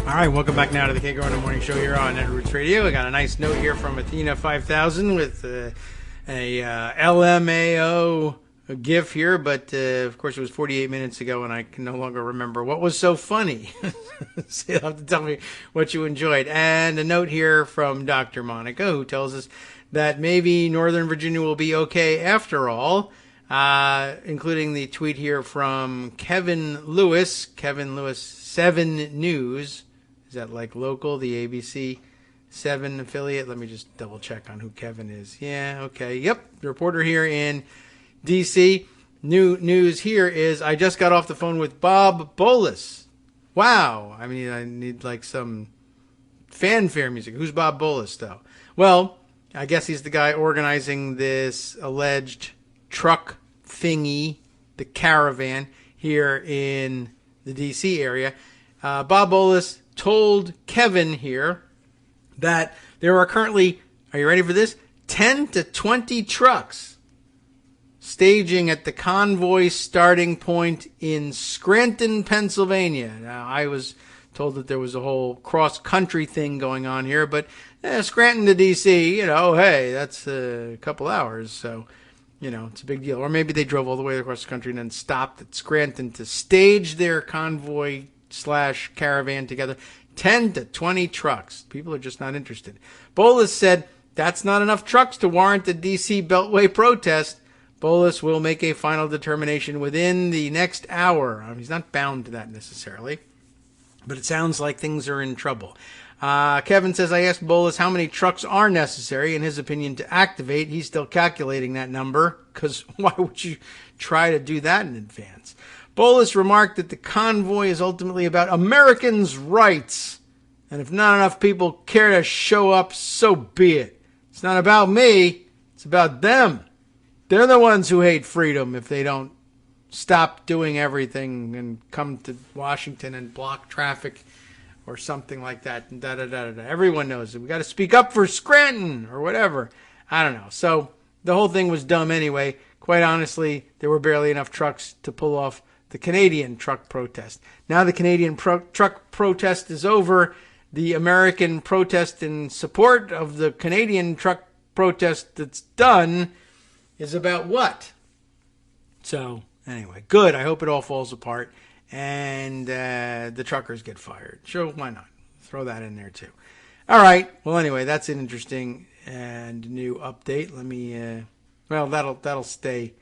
B: All right, welcome back now to the Kagro in the Morning Show here on Roots Radio. I got a nice note here from Athena 5000 with a LMAO GIF here, but of course it was 48 minutes ago and I can no longer remember what was so funny. So you'll have to tell me what you enjoyed. And a note here from Dr. Monica, who tells us that maybe Northern Virginia will be okay after all, including the tweet here from Kevin Lewis 7 News. Is that like local, the ABC 7 affiliate? Let me just double check on who Kevin is. Yeah, okay. Yep, the reporter here in DC. New news here is I just got off the phone with Bob Bolus. Wow. I mean, I need like some fanfare music. Who's Bob Bolus, though? Well, I guess he's the guy organizing this alleged truck thingy, the caravan, here in the DC area. Bob Bolus told Kevin here that there are currently, are you ready for this? 10 to 20 trucks staging at the convoy starting point in Scranton, Pennsylvania. Now, I was told that there was a whole cross-country thing going on here, but Scranton to D.C., hey, that's a couple hours, so, it's a big deal. Or maybe they drove all the way across the country and then stopped at Scranton to stage their convoy/caravan together. 10 to 20 trucks. People are just not interested. Bolus said that's not enough trucks to warrant a D.C. Beltway protest. Bolus will make a final determination within the next hour. He's not bound to that necessarily, but it sounds like things are in trouble. Kevin says, I asked Bolus how many trucks are necessary, in his opinion, to activate. He's still calculating that number, because why would you try to do that in advance? Bolus remarked that the convoy is ultimately about Americans' rights, and if not enough people care to show up, so be it. It's not about me, it's about them. They're the ones who hate freedom if they don't stop doing everything and come to Washington and block traffic or something like that. And Everyone knows it. We got to speak up for Scranton or whatever. I don't know. So the whole thing was dumb anyway. Quite honestly, there were barely enough trucks to pull off the Canadian truck protest. Now the Canadian truck protest is over. The American protest in support of the Canadian truck protest that's done is about what? So, anyway, good. I hope it all falls apart and the truckers get fired. Sure, why not? Throw that in there too. All right. Well, anyway, that's an interesting and new update. Let me, that'll stay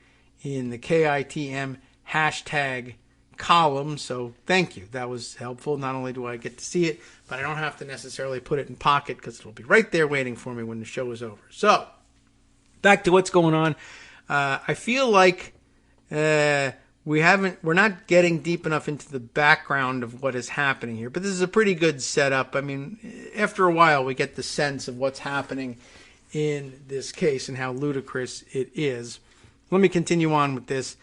B: in the KITM hashtag column, so thank you. That was helpful. Not only do I get to see it, but I don't have to necessarily put it in pocket because it'll be right there waiting for me when the show is over. So, back to what's going on. I feel like we're not getting deep enough into the background of what is happening here, but this is a pretty good setup. I mean, after a while, we get the sense of what's happening in this case and how ludicrous it is. Let me continue on with this.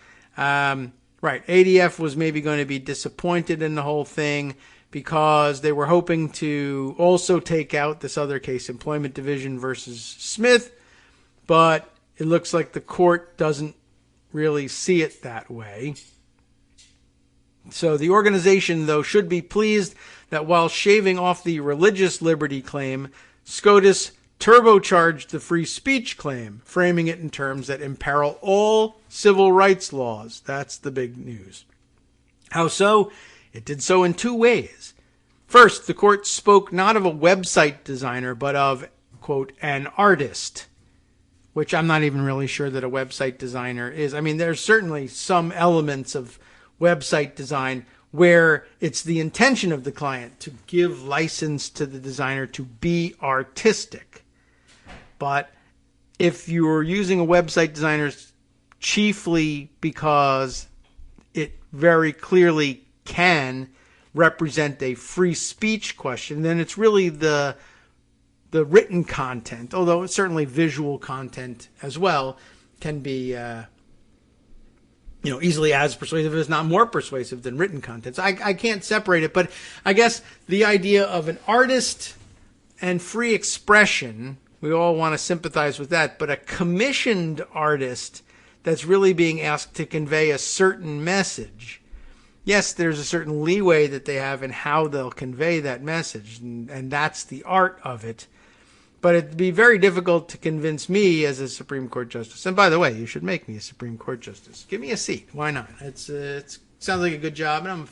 B: Right, ADF was maybe going to be disappointed in the whole thing because they were hoping to also take out this other case, Employment Division versus Smith, but it looks like the court doesn't really see it that way. So the organization, though, should be pleased that while shaving off the religious liberty claim, SCOTUS turbocharged the free speech claim, framing it in terms that imperil all civil rights laws. That's the big news. How so? It did so in two ways. First, the court spoke not of a website designer, but of, quote, an artist, which I'm not even really sure that a website designer is. I mean, there's certainly some elements of website design where it's the intention of the client to give license to the designer to be artistic. But if you're using a website designer chiefly because it very clearly can represent a free speech question, then it's really the written content, although certainly visual content as well can be easily as persuasive, if not more persuasive than written content. So I can't separate it, but I guess the idea of an artist and free expression, we all want to sympathize with that, but a commissioned artist that's really being asked to convey a certain message. Yes, there's a certain leeway that they have in how they'll convey that message, and that's the art of it. But it'd be very difficult to convince me as a Supreme Court justice. And by the way, you should make me a Supreme Court justice. Give me a seat. Why not? It sounds like a good job, and I'm a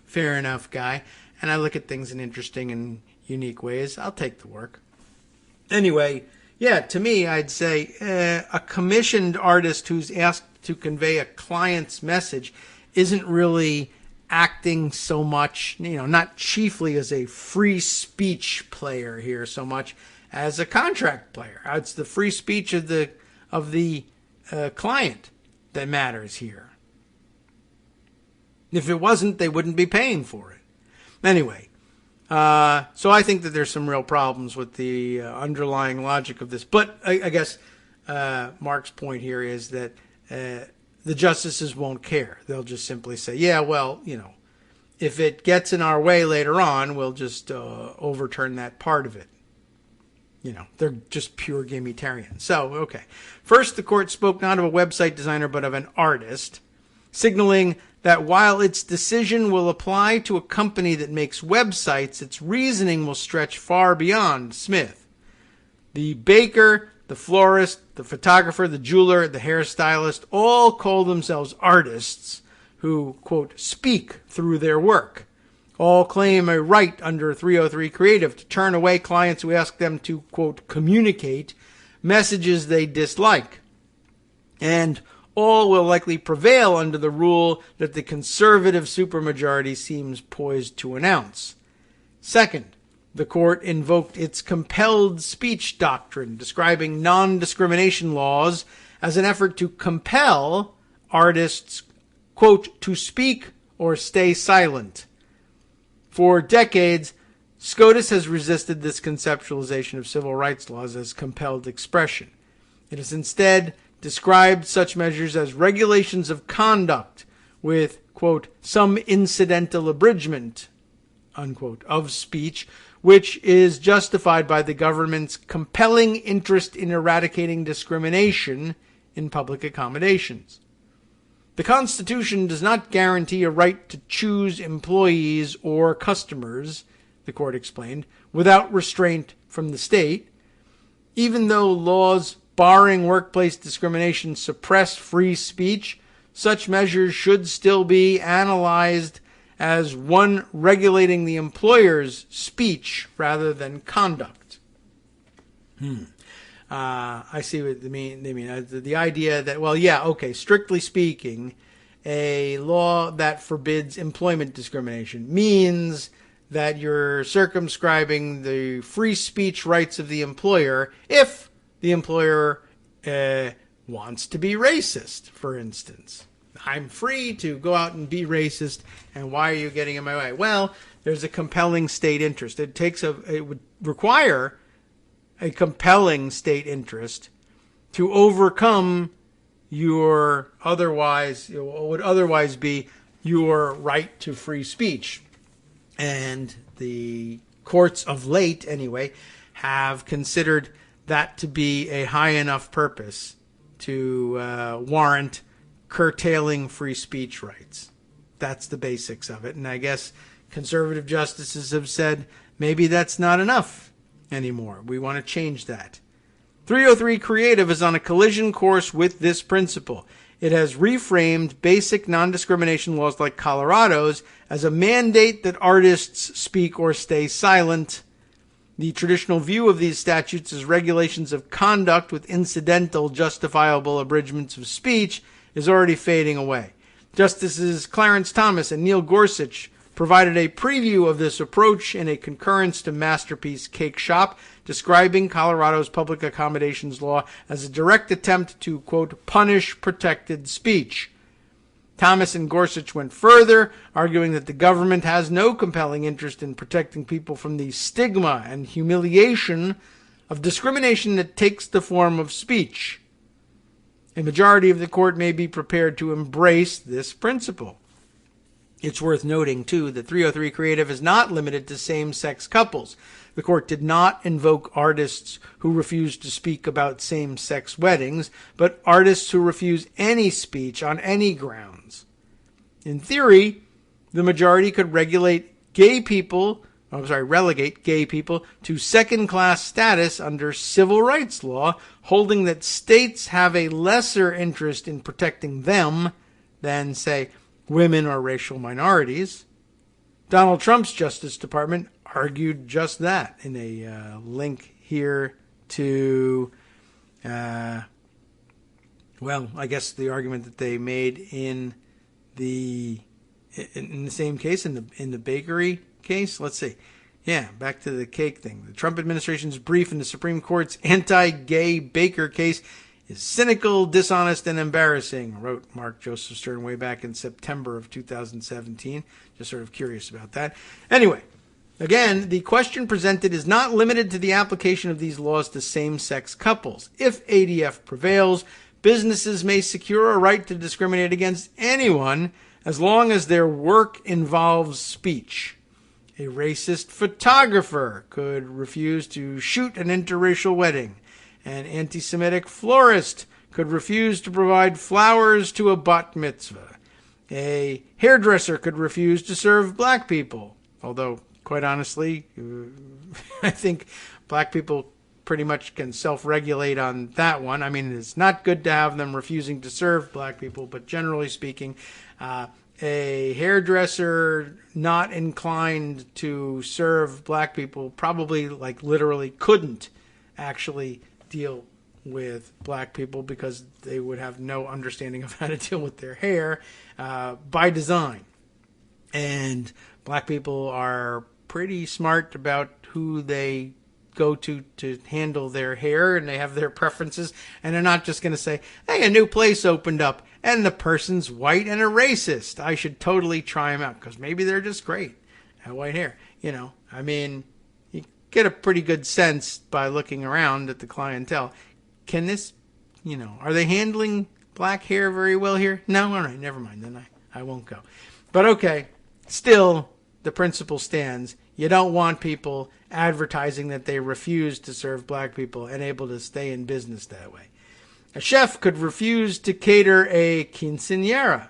B: fair enough guy. And I look at things in interesting and unique ways. I'll take the work. Anyway, yeah, to me, I'd say a commissioned artist who's asked to convey a client's message isn't really acting so much, not chiefly as a free speech player here so much as a contract player. It's the free speech of the client that matters here. If it wasn't, they wouldn't be paying for it. Anyway, so I think that there's some real problems with the underlying logic of this. But I guess Mark's point here is that the justices won't care. They'll just simply say, yeah, well, if it gets in our way later on, we'll just overturn that part of it. They're just pure gimme-tarians. So, okay. First, the court spoke not of a website designer, but of an artist, signaling that while its decision will apply to a company that makes websites, its reasoning will stretch far beyond Smith. The baker, the florist, the photographer, the jeweler, the hairstylist all call themselves artists who, quote, speak through their work. All claim a right under 303 Creative to turn away clients who ask them to, quote, communicate messages they dislike. And all will likely prevail under the rule that the conservative supermajority seems poised to announce. Second, the court invoked its compelled speech doctrine, describing non-discrimination laws as an effort to compel artists, quote, to speak or stay silent. For decades, SCOTUS has resisted this conceptualization of civil rights laws as compelled expression. It has instead described such measures as regulations of conduct with, quote, some incidental abridgment, unquote, of speech, which is justified by the government's compelling interest in eradicating discrimination in public accommodations. The Constitution does not guarantee a right to choose employees or customers, the court explained, without restraint from the state. Even though laws barring workplace discrimination suppress free speech, such measures should still be analyzed as one regulating the employer's speech rather than conduct. I see what they mean. The idea that, well, yeah, okay, strictly speaking, a law that forbids employment discrimination means that you're circumscribing the free speech rights of the employer if the employer wants to be racist, for instance. I'm free to go out and be racist, and why are you getting in my way? Well, there's a compelling state interest. It would require a compelling state interest to overcome your what would otherwise be your right to free speech. And the courts of late, anyway, have considered that to be a high enough purpose to warrant curtailing free speech rights. That's the basics of it. And I guess conservative justices have said maybe that's not enough anymore. We want to change that. 303 Creative is on a collision course with this principle. It has reframed basic non-discrimination laws like Colorado's as a mandate that artists speak or stay silent. The traditional view of these statutes as regulations of conduct with incidental justifiable abridgments of speech is already fading away. Justices Clarence Thomas and Neil Gorsuch provided a preview of this approach in a concurrence to Masterpiece Cake Shop, describing Colorado's public accommodations law as a direct attempt to, quote, punish protected speech. Thomas and Gorsuch went further, arguing that the government has no compelling interest in protecting people from the stigma and humiliation of discrimination that takes the form of speech. A majority of the court may be prepared to embrace this principle. It's worth noting, too, that 303 Creative is not limited to same-sex couples. The court did not invoke artists who refuse to speak about same-sex weddings, but artists who refuse any speech on any grounds. In theory, the majority could relegate gay people to second-class status under civil rights law, holding that states have a lesser interest in protecting them than, say, women or racial minorities. Donald Trump's Justice Department argued just that in a link here to, I guess the argument that they made in the same case, in the bakery case. Let's see. Yeah, back to the cake thing. The Trump administration's brief in the Supreme Court's anti-gay baker case is cynical, dishonest, and embarrassing, wrote Mark Joseph Stern way back in September of 2017. Just sort of curious about that. Anyway, again, the question presented is not limited to the application of these laws to same-sex couples. If ADF prevails, businesses may secure a right to discriminate against anyone as long as their work involves speech. A racist photographer could refuse to shoot an interracial wedding. An anti-Semitic florist could refuse to provide flowers to a bat mitzvah. A hairdresser could refuse to serve black people. Although, quite honestly, I think black people pretty much can self-regulate on that one. I mean, it's not good to have them refusing to serve black people, but generally speaking, a hairdresser not inclined to serve black people probably, like, literally couldn't actually deal with black people because they would have no understanding of how to deal with their hair by design. And black people are pretty smart about who they go to handle their hair, and they have their preferences, and they're not just going to say, hey, a new place opened up and the person's white and a racist. I should totally try them out because maybe they're just great at white hair. You know, I mean, you get a pretty good sense by looking around at the clientele. Can this, are they handling black hair very well here? No? All right, never mind. Then I won't go. But okay, still, the principle stands. You don't want people advertising that they refuse to serve black people and able to stay in business that way. A chef could refuse to cater a quinceañera.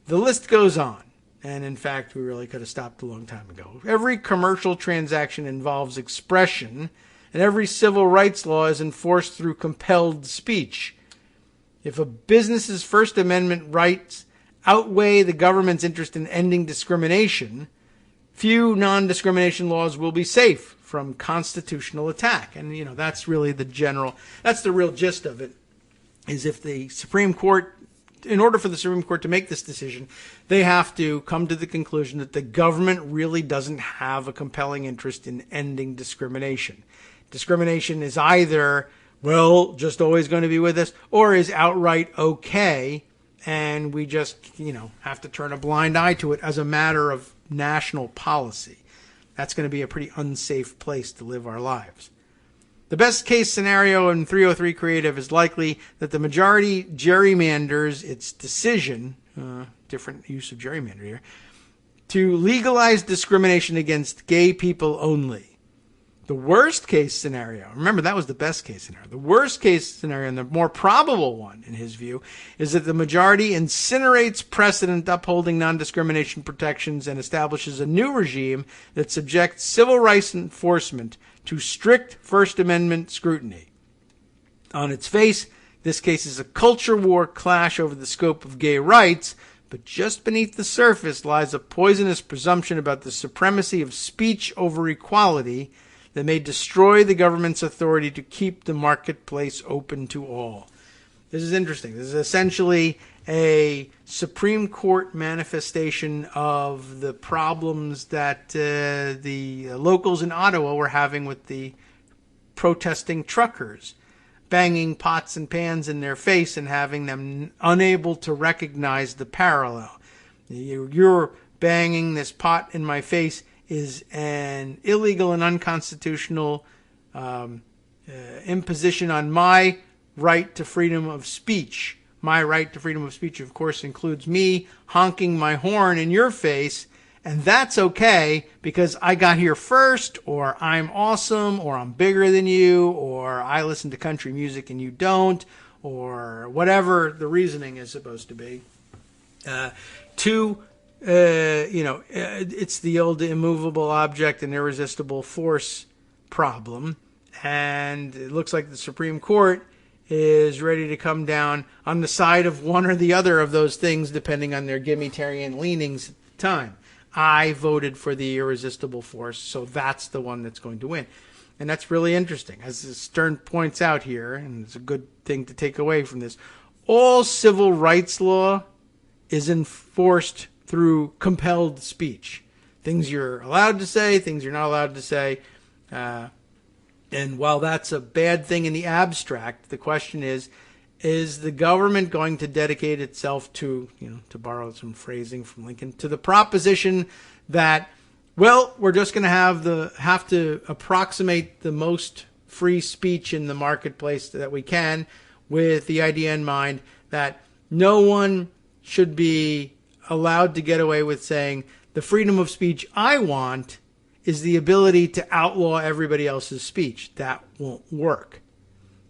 B: The list goes on. And in fact, we really could have stopped a long time ago. Every commercial transaction involves expression, and every civil rights law is enforced through compelled speech. If a business's First Amendment rights outweigh the government's interest in ending discrimination, few non-discrimination laws will be safe from constitutional attack. And, that's really that's the real gist of it, is if the Supreme Court in order for the Supreme Court to make this decision, they have to come to the conclusion that the government really doesn't have a compelling interest in ending discrimination. Discrimination is either, well, just always going to be with us, or is outright okay, and we just, have to turn a blind eye to it as a matter of national policy. That's going to be a pretty unsafe place to live our lives. The best case scenario in 303 Creative is likely that the majority gerrymanders its decision, different use of gerrymander here, to legalize discrimination against gay people only. The worst case scenario, remember that was the best case scenario, the worst case scenario and the more probable one in his view is that the majority incinerates precedent upholding non-discrimination protections and establishes a new regime that subjects civil rights enforcement to strict First Amendment scrutiny. On its face, this case is a culture war clash over the scope of gay rights, but just beneath the surface lies a poisonous presumption about the supremacy of speech over equality that may destroy the government's authority to keep the marketplace open to all. This is interesting. This is essentially a Supreme Court manifestation of the problems that the locals in Ottawa were having with the protesting truckers, banging pots and pans in their face and having them unable to recognize the parallel. You're banging this pot in my face is an illegal and unconstitutional imposition on my right to freedom of speech. My right to freedom of speech, of course, includes me honking my horn in your face, and that's okay because I got here first, or I'm awesome, or I'm bigger than you, or I listen to country music and you don't, or whatever the reasoning is supposed to be. It's the old immovable object and irresistible force problem, and it looks like the Supreme Court is ready to come down on the side of one or the other of those things, depending on their gimme-tarian leanings at the time. I voted for the irresistible force, so that's the one that's going to win. And that's really interesting. As Stern points out here, and it's a good thing to take away from this, all civil rights law is enforced through compelled speech. Things you're allowed to say, things you're not allowed to say. And while that's a bad thing in the abstract, the question is the government going to dedicate itself to, to borrow some phrasing from Lincoln, to the proposition that, well, we're just going to have to approximate the most free speech in the marketplace that we can, with the idea in mind that no one should be allowed to get away with saying the freedom of speech I want is the ability to outlaw everybody else's speech. That won't work.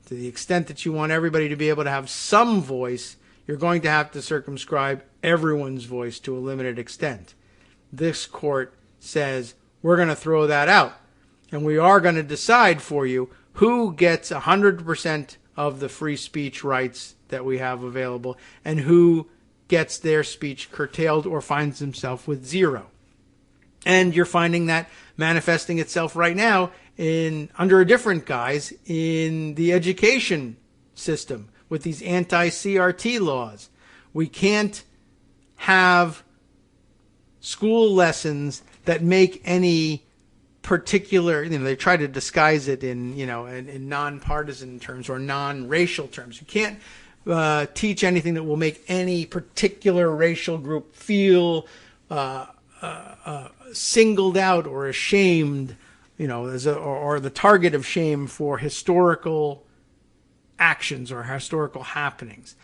B: To the extent that you want everybody to be able to have some voice, you're going to have to circumscribe everyone's voice to a limited extent. This court says we're going to throw that out, and we are going to decide for you who gets 100% of the free speech rights that we have available and who gets their speech curtailed or finds himself with zero. And you're finding that manifesting itself right now under a different guise in the education system with these anti-CRT laws. We can't have school lessons that make any particular, they try to disguise it in nonpartisan terms or non-racial terms. You can't teach anything that will make any particular racial group feel singled out or ashamed, or the target of shame for historical actions or historical happenings.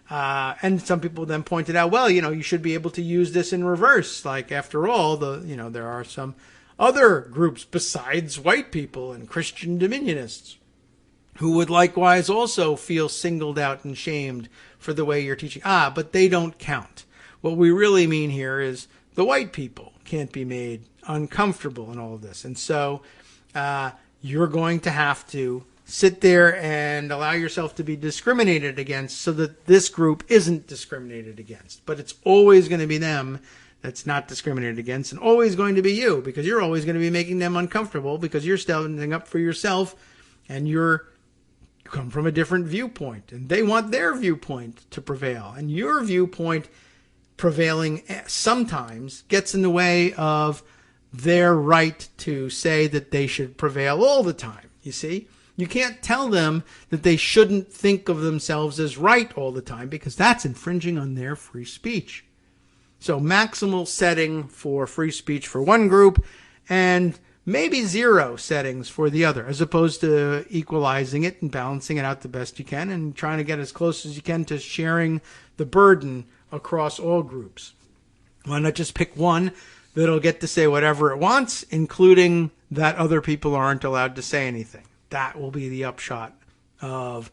B: And some people then pointed out, well, you should be able to use this in reverse. Like, after all, there are some other groups besides white people and Christian dominionists who would likewise also feel singled out and shamed for the way you're teaching. But they don't count. What we really mean here is the white people can't be made uncomfortable in all of this. And so you're going to have to sit there and allow yourself to be discriminated against so that this group isn't discriminated against. But it's always going to be them that's not discriminated against, and always going to be you, because you're always going to be making them uncomfortable because you're standing up for yourself and you're come from a different viewpoint, and they want their viewpoint to prevail. And your viewpoint prevailing sometimes gets in the way of their right to say that they should prevail all the time. You see, you can't tell them that they shouldn't think of themselves as right all the time, because that's infringing on their free speech. So maximal setting for free speech for one group and maybe zero settings for the other, as opposed to equalizing it and balancing it out the best you can and trying to get as close as you can to sharing the burden across all groups. Why not just pick one that'll get to say whatever it wants, including that other people aren't allowed to say anything? That will be the upshot of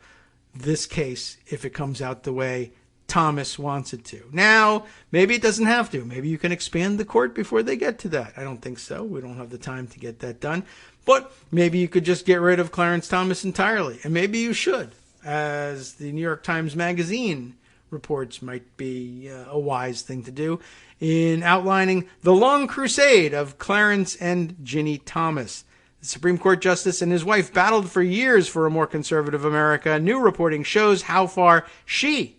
B: this case if it comes out the way Thomas wants it to. Now, maybe it doesn't have to. Maybe you can expand the court before they get to that. I don't think so. We don't have the time to get that done. But maybe you could just get rid of Clarence Thomas entirely. And maybe you should, as the New York Times Magazine reports might be a wise thing to do in outlining the long crusade of Clarence and Ginny Thomas. The Supreme Court Justice and his wife battled for years for a more conservative America. New reporting shows how far she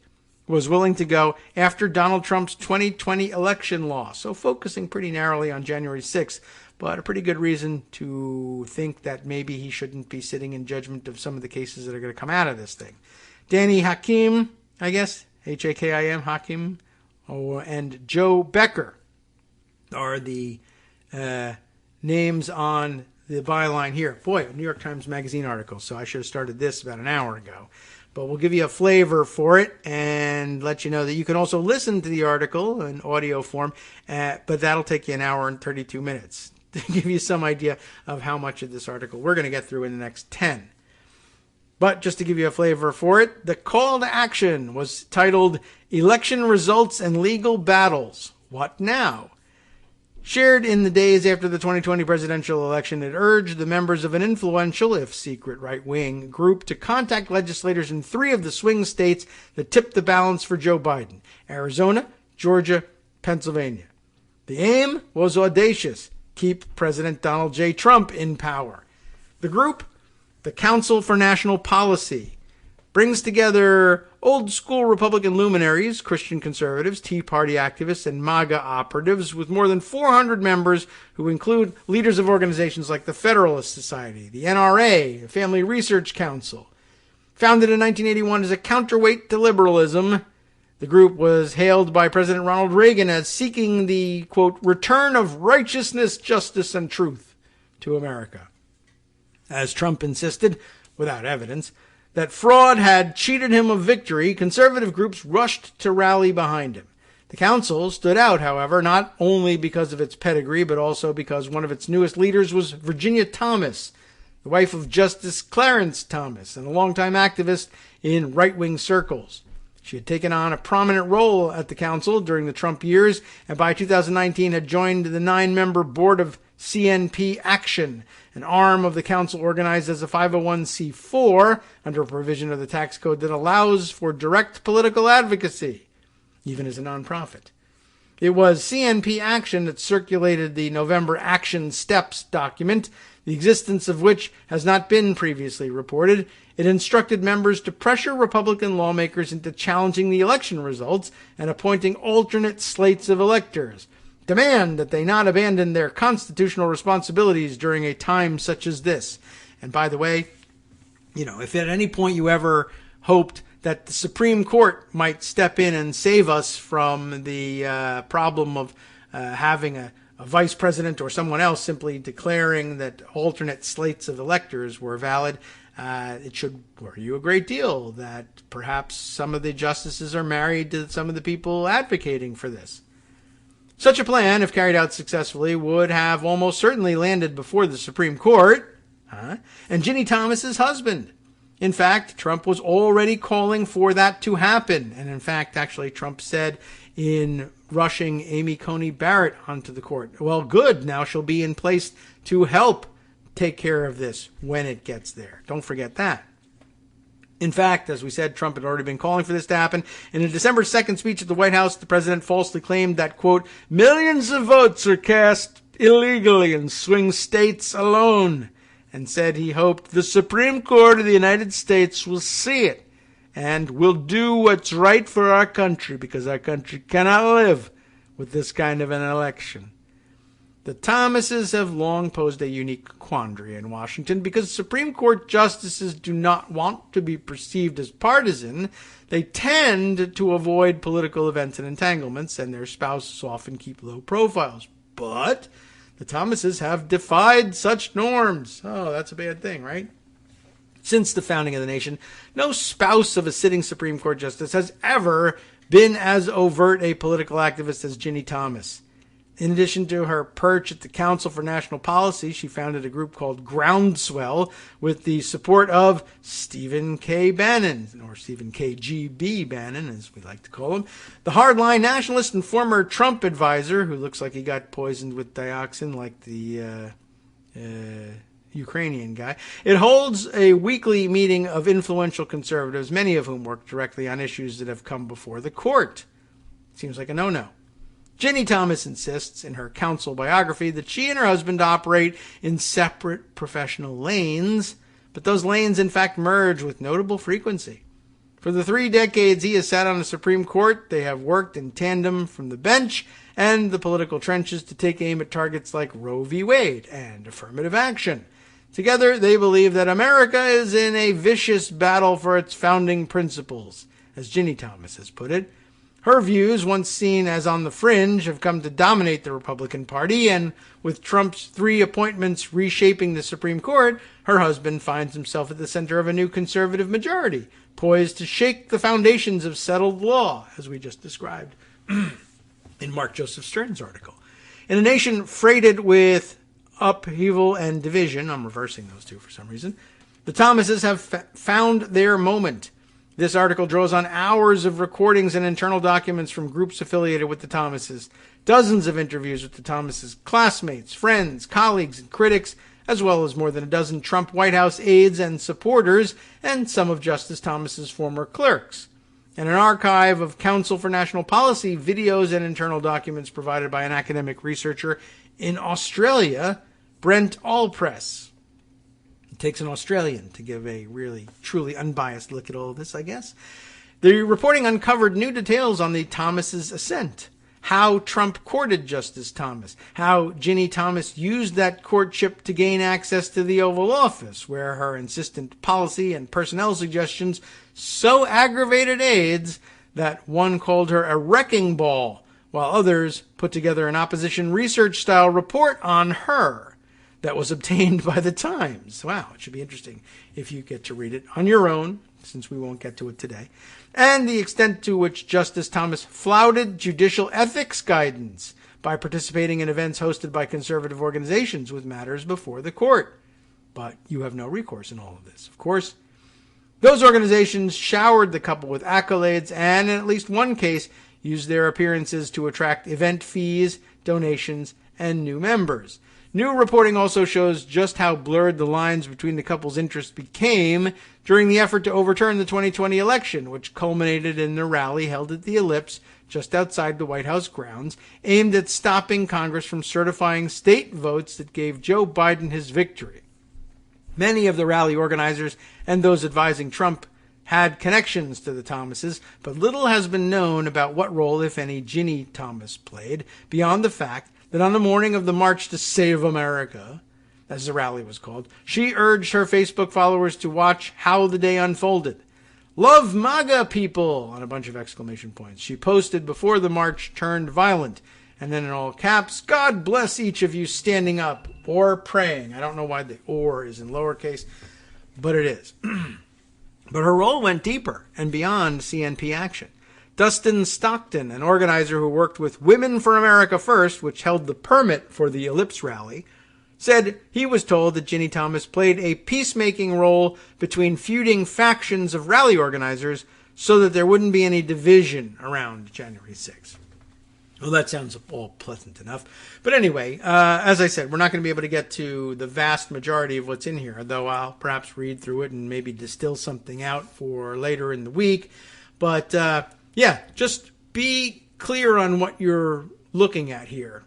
B: was willing to go after Donald Trump's 2020 election loss. So focusing pretty narrowly on January 6th, but a pretty good reason to think that maybe he shouldn't be sitting in judgment of some of the cases that are going to come out of this thing. Danny Hakim, I guess, Hakim, Hakim, and Joe Becker are the names on the byline here. Boy, a New York Times Magazine article, so I should have started this about an hour ago. But we'll give you a flavor for it and let you know that you can also listen to the article in audio form, but that'll take you an hour and 32 minutes to give you some idea of how much of this article we're going to get through in the next 10. But just to give you a flavor for it, the call to action was titled Election Results and Legal Battles. What now? Shared in the days after the 2020 presidential election, it urged the members of an influential, if secret, right-wing group to contact legislators in 3 of the swing states that tipped the balance for Joe Biden: Arizona, Georgia, Pennsylvania. The aim was audacious: keep President Donald J. Trump in power. The group, the Council for National Policy, brings together old-school Republican luminaries, Christian conservatives, Tea Party activists, and MAGA operatives with more than 400 members who include leaders of organizations like the Federalist Society, the NRA, the Family Research Council. Founded in 1981 as a counterweight to liberalism, the group was hailed by President Ronald Reagan as seeking the, quote, return of righteousness, justice, and truth to America. As Trump insisted, without evidence, that fraud had cheated him of victory, conservative groups rushed to rally behind him. The council stood out, however, not only because of its pedigree, but also because one of its newest leaders was Virginia Thomas, the wife of Justice Clarence Thomas, and a longtime activist in right-wing circles. She had taken on a prominent role at the council during the Trump years, and by 2019 had joined the 9-member board of CNP Action, an arm of the council organized as a 501c4 under a provision of the tax code that allows for direct political advocacy, even as a nonprofit. It was CNP Action that circulated the November Action Steps document, the existence of which has not been previously reported. It instructed members to pressure Republican lawmakers into challenging the election results and appointing alternate slates of electors. Demand that they not abandon their constitutional responsibilities during a time such as this. And by the way, if at any point you ever hoped that the Supreme Court might step in and save us from the problem of having a vice president or someone else simply declaring that alternate slates of electors were valid, it should worry you a great deal that perhaps some of the justices are married to some of the people advocating for this. Such a plan, if carried out successfully, would have almost certainly landed before the Supreme Court, and Ginny Thomas's husband. In fact, Trump was already calling for that to happen. And in fact, actually, Trump said in rushing Amy Coney Barrett onto the court, well, good, now she'll be in place to help take care of this when it gets there. Don't forget that. In fact, as we said, Trump had already been calling for this to happen. In a December 2nd speech at the White House, the president falsely claimed that, quote, millions of votes are cast illegally in swing states alone, and said he hoped the Supreme Court of the United States will see it and will do what's right for our country, because our country cannot live with this kind of an election. The Thomases have long posed a unique quandary in Washington because Supreme Court justices do not want to be perceived as partisan. They tend to avoid political events and entanglements, and their spouses often keep low profiles. But the Thomases have defied such norms. Oh, that's a bad thing, right? Since the founding of the nation, no spouse of a sitting Supreme Court justice has ever been as overt a political activist as Ginny Thomas. In addition to her perch at the Council for National Policy, she founded a group called Groundswell with the support of Stephen K. Bannon, or Stephen K.G.B. Bannon, as we like to call him, the hardline nationalist and former Trump advisor, who looks like he got poisoned with dioxin like the Ukrainian guy. It holds a weekly meeting of influential conservatives, many of whom work directly on issues that have come before the court. Seems like a no-no. Ginny Thomas insists in her counsel biography that she and her husband operate in separate professional lanes, but those lanes in fact merge with notable frequency. For the 3 decades he has sat on the Supreme Court, they have worked in tandem from the bench and the political trenches to take aim at targets like Roe v. Wade and affirmative action. Together, they believe that America is in a vicious battle for its founding principles, as Ginny Thomas has put it. Her views, once seen as on the fringe, have come to dominate the Republican Party, and with Trump's 3 appointments reshaping the Supreme Court, her husband finds himself at the center of a new conservative majority, poised to shake the foundations of settled law, as we just described in Mark Joseph Stern's article. In a nation freighted with upheaval and division, I'm reversing those two for some reason, the Thomases have found their moment. This article draws on hours of recordings and internal documents from groups affiliated with the Thomases, dozens of interviews with the Thomases' classmates, friends, colleagues, and critics, as well as more than a dozen Trump White House aides and supporters, and some of Justice Thomas's former clerks, and an archive of Council for National Policy videos and internal documents provided by an academic researcher in Australia, Brent Allpress. It takes an Australian to give a really, truly unbiased look at all of this, I guess. The reporting uncovered new details on the Thomases' ascent, how Trump courted Justice Thomas, how Ginny Thomas used that courtship to gain access to the Oval Office, where her insistent policy and personnel suggestions so aggravated aides that one called her a wrecking ball, while others put together an opposition research-style report on her that was obtained by the Times. Wow, it should be interesting if you get to read it on your own, since we won't get to it today. And the extent to which Justice Thomas flouted judicial ethics guidance by participating in events hosted by conservative organizations with matters before the court. But you have no recourse in all of this, of course. Those organizations showered the couple with accolades and, in at least one case, used their appearances to attract event fees, donations, and new members. New reporting also shows just how blurred the lines between the couple's interests became during the effort to overturn the 2020 election, which culminated in the rally held at the Ellipse just outside the White House grounds, aimed at stopping Congress from certifying state votes that gave Joe Biden his victory. Many of the rally organizers and those advising Trump had connections to the Thomases, but little has been known about what role, if any, Ginny Thomas played, beyond the fact that on the morning of the March to Save America, as the rally was called, she urged her Facebook followers to watch how the day unfolded. Love MAGA people! On a bunch of exclamation points. She posted before the march turned violent, and then in all caps, God bless each of you standing up or praying. I don't know why the or is in lowercase, but it is. But her role went deeper and beyond CNP action. Dustin Stockton, an organizer who worked with Women for America First, which held the permit for the Ellipse rally, said he was told that Ginny Thomas played a peacemaking role between feuding factions of rally organizers so that there wouldn't be any division around January 6th. Well, that sounds all pleasant enough. But anyway, as I said, we're not going to be able to get to the vast majority of what's in here, though I'll perhaps read through it and maybe distill something out for later in the week. But yeah, just be clear on what you're looking at here.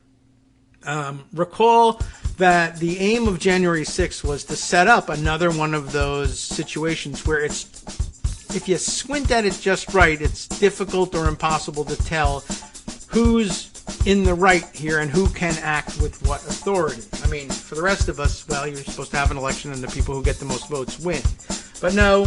B: Recall that the aim of January 6th was to set up another one of those situations where it's, if you squint at it just right, it's difficult or impossible to tell who's in the right here and who can act with what authority. I mean, for the rest of us, well, you're supposed to have an election and the people who get the most votes win. But no,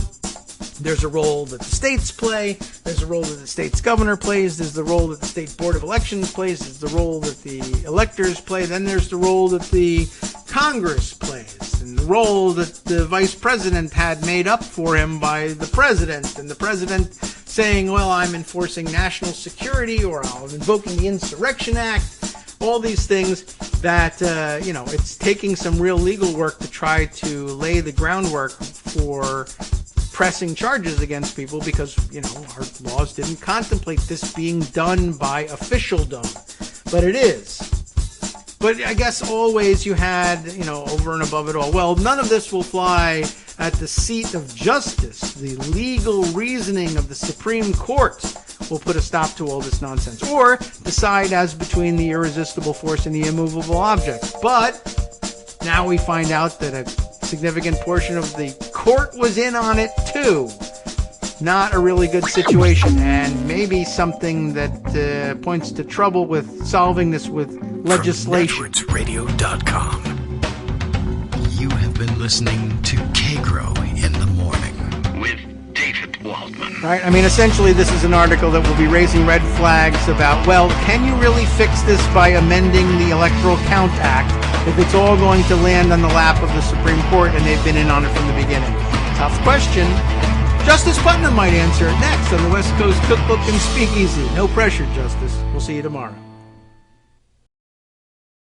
B: there's a role that the states play, there's a role that the state's governor plays, there's the role that the state board of elections plays, there's the role that the electors play, then there's the role that the Congress plays, and the role that the vice president had made up for him by the president, and the president saying, well, I'm enforcing national security, or I'm invoking the Insurrection Act, all these things that, it's taking some real legal work to try to lay the groundwork for pressing charges against people because, our laws didn't contemplate this being done by officialdom. But it is. But I guess always you had, over and above it all, well, none of this will fly at the seat of justice. The legal reasoning of the Supreme Court will put a stop to all this nonsense, or decide as between the irresistible force and the immovable object. But now we find out that a significant portion of the court was in on it too. Not a really good situation, and maybe something that points to trouble with solving this with legislation.
A: NetworksRadio.com. You have been listening to Kagro in the Morning with David Waldman.
B: Right? I mean, essentially, this is an article that will be raising red flags about, well, can you really fix this by amending the Electoral Count Act if it's all going to land on the lap of the Supreme Court and they've been in on it from the beginning? Tough question. Justice Putnam might answer it next on the West Coast Cookbook and Speakeasy. No pressure, Justice. We'll see you tomorrow.